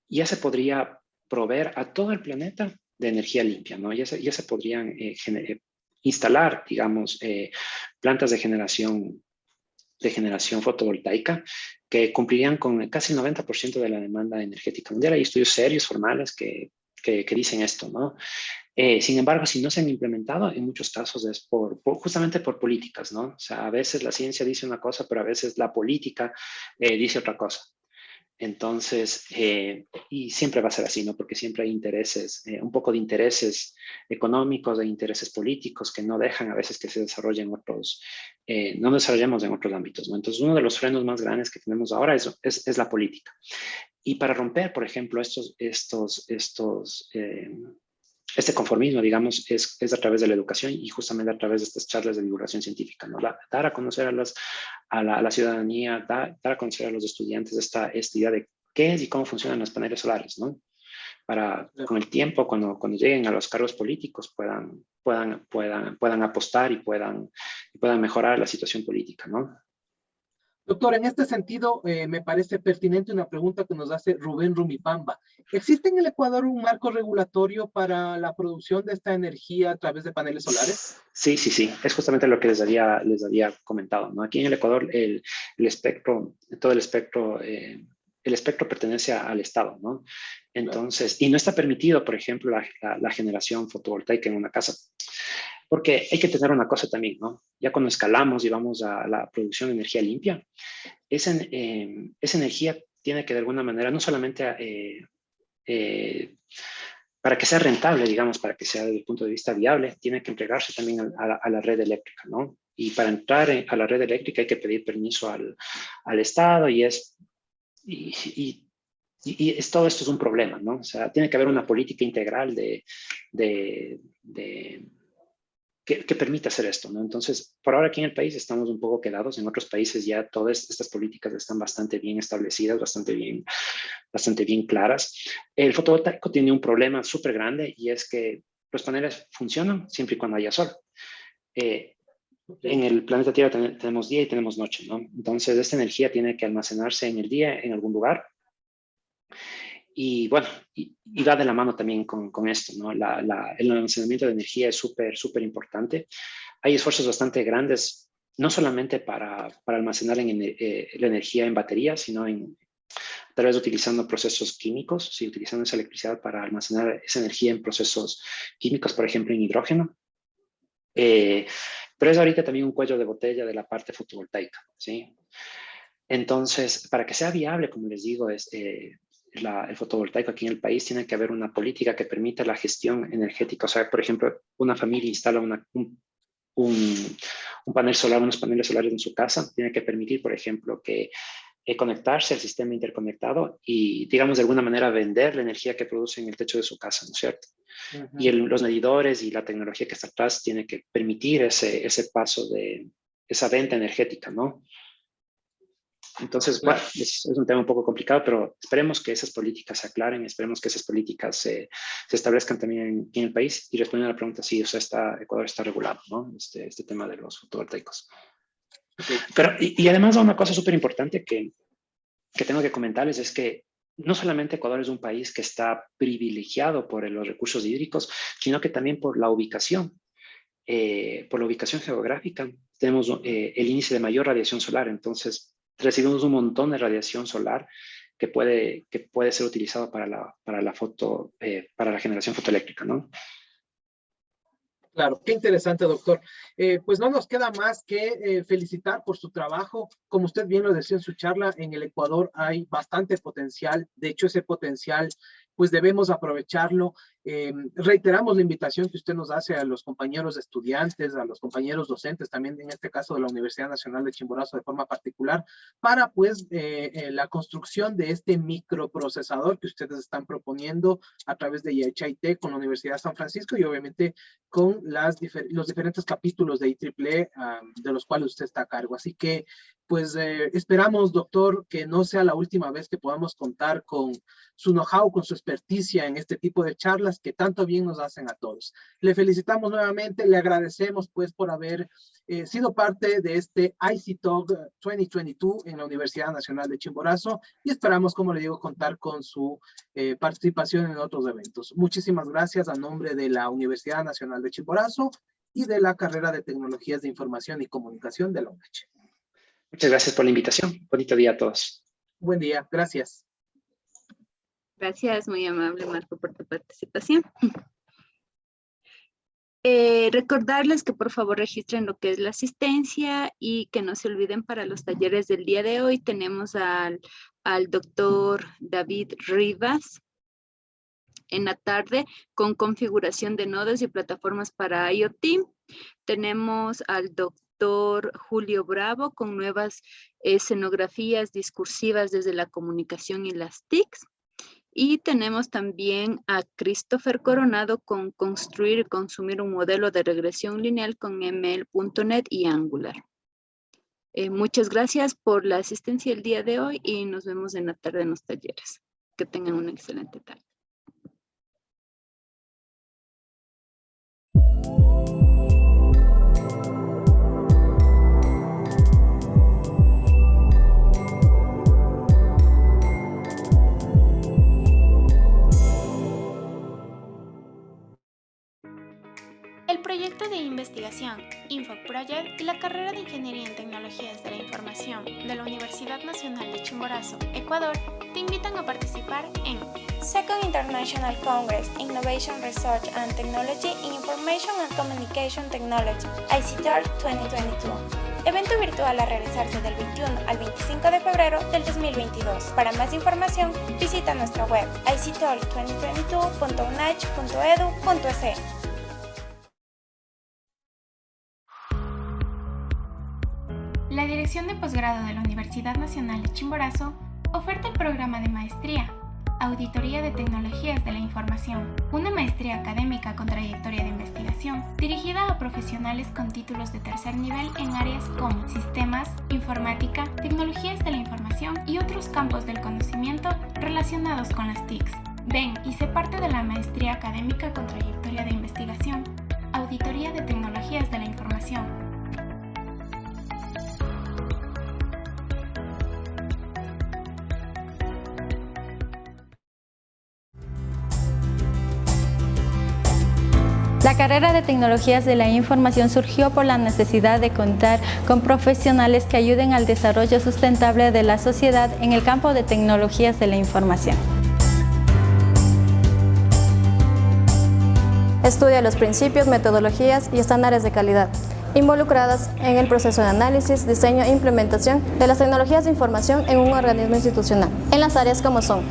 Ya se podría proveer a todo el planeta de energía limpia, ¿no? Ya se podrían instalar, digamos, plantas de generación fotovoltaica que cumplirían con casi el 90% de la demanda energética mundial. Hay estudios serios, formales, que dicen esto, ¿no? Sin embargo, si no se han implementado, en muchos casos es justamente por políticas, ¿no? O sea, a veces la ciencia dice una cosa, pero a veces la política dice otra cosa. Entonces, y siempre va a ser así, ¿no? Porque siempre hay intereses, un poco de intereses económicos, de intereses políticos que no dejan a veces que se desarrollen no desarrollemos en otros ámbitos, ¿no? Entonces, uno de los frenos más grandes que tenemos ahora es la política. Y para romper, por ejemplo, este conformismo, digamos, es a través de la educación y justamente a través de estas charlas de divulgación científica, ¿no? Dar a conocer a la ciudadanía, dar a conocer a los estudiantes esta idea de qué es y cómo funcionan los paneles solares, ¿no? Para con el tiempo, cuando lleguen a los cargos políticos, puedan apostar y puedan mejorar la situación política, ¿no? Doctor, en este sentido, me parece pertinente una pregunta que nos hace Rubén Rumipamba. ¿Existe en el Ecuador un marco regulatorio para la producción de esta energía a través de paneles solares? Sí. Es justamente lo que les había comentado, ¿no? Aquí en el Ecuador, el espectro pertenece al Estado, ¿no? Entonces, y no está permitido, por ejemplo, la generación fotovoltaica en una casa. Porque hay que tener una cosa también, ¿no? Ya cuando escalamos y vamos a la producción de energía limpia, esa energía tiene que de alguna manera, no solamente para que sea rentable, digamos, para que sea desde el punto de vista viable, tiene que entregarse también a la red eléctrica, ¿no? Y para entrar a la red eléctrica hay que pedir permiso al Estado y todo esto es un problema, ¿no? O sea, tiene que haber una política integral que permita hacer esto, ¿no? Entonces, por ahora aquí en el país estamos un poco quedados. En otros países ya todas estas políticas están bastante bien establecidas, bastante bien claras. El fotovoltaico tiene un problema súper grande y es que los paneles funcionan siempre y cuando haya sol. En el planeta Tierra tenemos día y tenemos noche, ¿no? Entonces, esta energía tiene que almacenarse en el día en algún lugar. Y bueno, y va de la mano también con esto, ¿no? El almacenamiento de energía es súper importante. Hay esfuerzos bastante grandes, no solamente para almacenar la energía en baterías, sino a través de utilizando procesos químicos, ¿sí? Utilizando esa electricidad para almacenar esa energía en procesos químicos, por ejemplo, en hidrógeno. Pero es ahorita también un cuello de botella de la parte fotovoltaica, ¿sí? Entonces, para que sea viable, como les digo, el fotovoltaico aquí en el país, tiene que haber una política que permita la gestión energética. O sea, por ejemplo, una familia instala un panel solar, unos paneles solares en su casa, tiene que permitir, por ejemplo, que conectarse al sistema interconectado y, digamos, de alguna manera vender la energía que produce en el techo de su casa, ¿no es cierto? Y los medidores y la tecnología que está atrás tiene que permitir ese paso de esa venta energética, ¿no? Entonces, bueno, es un tema un poco complicado, pero esperemos que esas políticas se aclaren, esperemos que esas políticas se establezcan también en el país. Y respondiendo a la pregunta, sí, o sea, Ecuador está regulado, ¿no? Este tema de los fotovoltaicos. Pero, y además una cosa súper importante que tengo que comentarles es que no solamente Ecuador es un país que está privilegiado por los recursos hídricos, sino que también por la ubicación geográfica. Tenemos el índice de mayor radiación solar, entonces recibimos un montón de radiación solar que puede ser utilizado para la generación fotoeléctrica, ¿no? Claro, qué interesante, doctor. Pues no nos queda más que felicitar por su trabajo. Como usted bien lo decía en su charla, en el Ecuador hay bastante potencial. De hecho, ese potencial, pues debemos aprovecharlo. Reiteramos la invitación que usted nos hace a los compañeros estudiantes, a los compañeros docentes, también en este caso de la Universidad Nacional de Chimborazo de forma particular, para pues la construcción de este microprocesador que ustedes están proponiendo a través de IHIT con la Universidad de San Francisco y obviamente con los diferentes capítulos de IEEE de los cuales usted está a cargo. Así que pues esperamos, doctor, que no sea la última vez que podamos contar con su know-how, con su experticia en este tipo de charlas que tanto bien nos hacen a todos. Le felicitamos nuevamente, le agradecemos pues por haber sido parte de este ICTalk 2022 en la Universidad Nacional de Chimborazo y esperamos, como le digo, contar con su participación en otros eventos. Muchísimas gracias a nombre de la Universidad Nacional de Chimborazo y de la carrera de Tecnologías de Información y Comunicación de la UNACH. Muchas gracias por la invitación. Bonito día a todos. Buen día. Gracias. Gracias, muy amable, Marco, por tu participación. Recordarles que por favor registren lo que es la asistencia y que no se olviden para los talleres del día de hoy. Tenemos al doctor David Rivas en la tarde con configuración de nodos y plataformas para IoT. Tenemos al doctor Julio Bravo con nuevas escenografías discursivas desde la comunicación y las TICs. Y tenemos también a Christopher Coronado con construir y consumir un modelo de regresión lineal con ML.NET y Angular. Muchas gracias por la asistencia el día de hoy y nos vemos en la tarde en los talleres. Que tengan una excelente tarde. El proyecto de investigación InfoProject y la carrera de Ingeniería en Tecnologías de la Información de la Universidad Nacional de Chimborazo, Ecuador, te invitan a participar en Second International Congress Innovation Research and Technology in Information and Communication Technology, ICTalk 2022. Evento virtual a realizarse del 21 al 25 de febrero del 2022. Para más información, visita nuestra web ictalk2022.unach.edu.es. La Dirección de Posgrado de la Universidad Nacional de Chimborazo oferta el programa de maestría, Auditoría de Tecnologías de la Información, una maestría académica con trayectoria de investigación, dirigida a profesionales con títulos de tercer nivel en áreas como sistemas, informática, tecnologías de la información y otros campos del conocimiento relacionados con las TICs. Ven y sé parte de la maestría académica con trayectoria de investigación, Auditoría de Tecnologías de la Información. La carrera de Tecnologías de la Información surgió por la necesidad de contar con profesionales que ayuden al desarrollo sustentable de la sociedad en el campo de tecnologías de la información. Estudia los principios, metodologías y estándares de calidad involucradas en el proceso de análisis, diseño e implementación de las tecnologías de información en un organismo institucional, en las áreas como son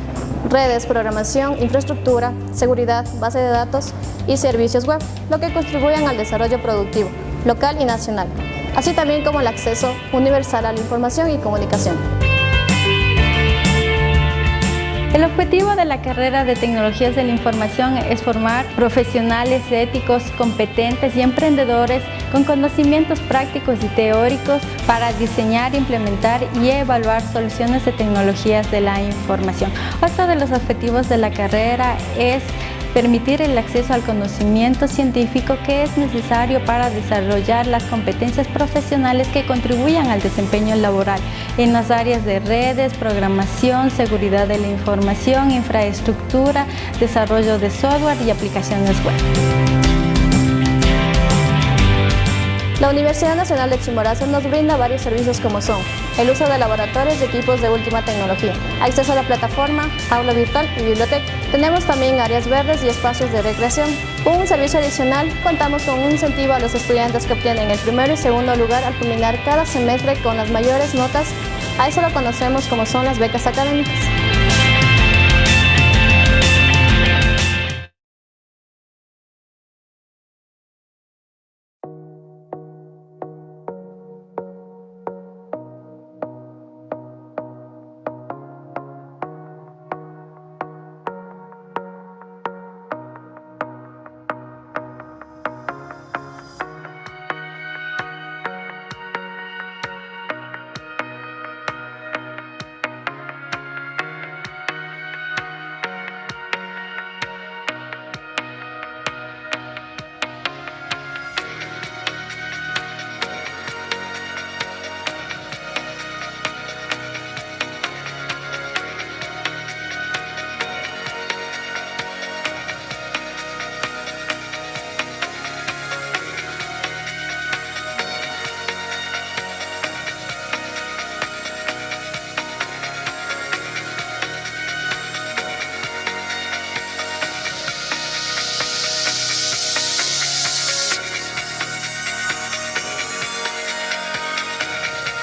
redes, programación, infraestructura, seguridad, base de datos y servicios web, lo que contribuyen al desarrollo productivo, local y nacional, así también como el acceso universal a la información y comunicación. El objetivo de la carrera de Tecnologías de la Información es formar profesionales éticos, competentes y emprendedores con conocimientos prácticos y teóricos para diseñar, implementar y evaluar soluciones de tecnologías de la información. Otro de los objetivos de la carrera es permitir el acceso al conocimiento científico que es necesario para desarrollar las competencias profesionales que contribuyan al desempeño laboral en las áreas de redes, programación, seguridad de la información, infraestructura, desarrollo de software y aplicaciones web. La Universidad Nacional de Chimborazo nos brinda varios servicios como son el uso de laboratorios y equipos de última tecnología, acceso a la plataforma, aula virtual y biblioteca. Tenemos también áreas verdes y espacios de recreación. Como un servicio adicional, contamos con un incentivo a los estudiantes que obtienen el primero y segundo lugar al culminar cada semestre con las mayores notas. A eso lo conocemos como son las becas académicas.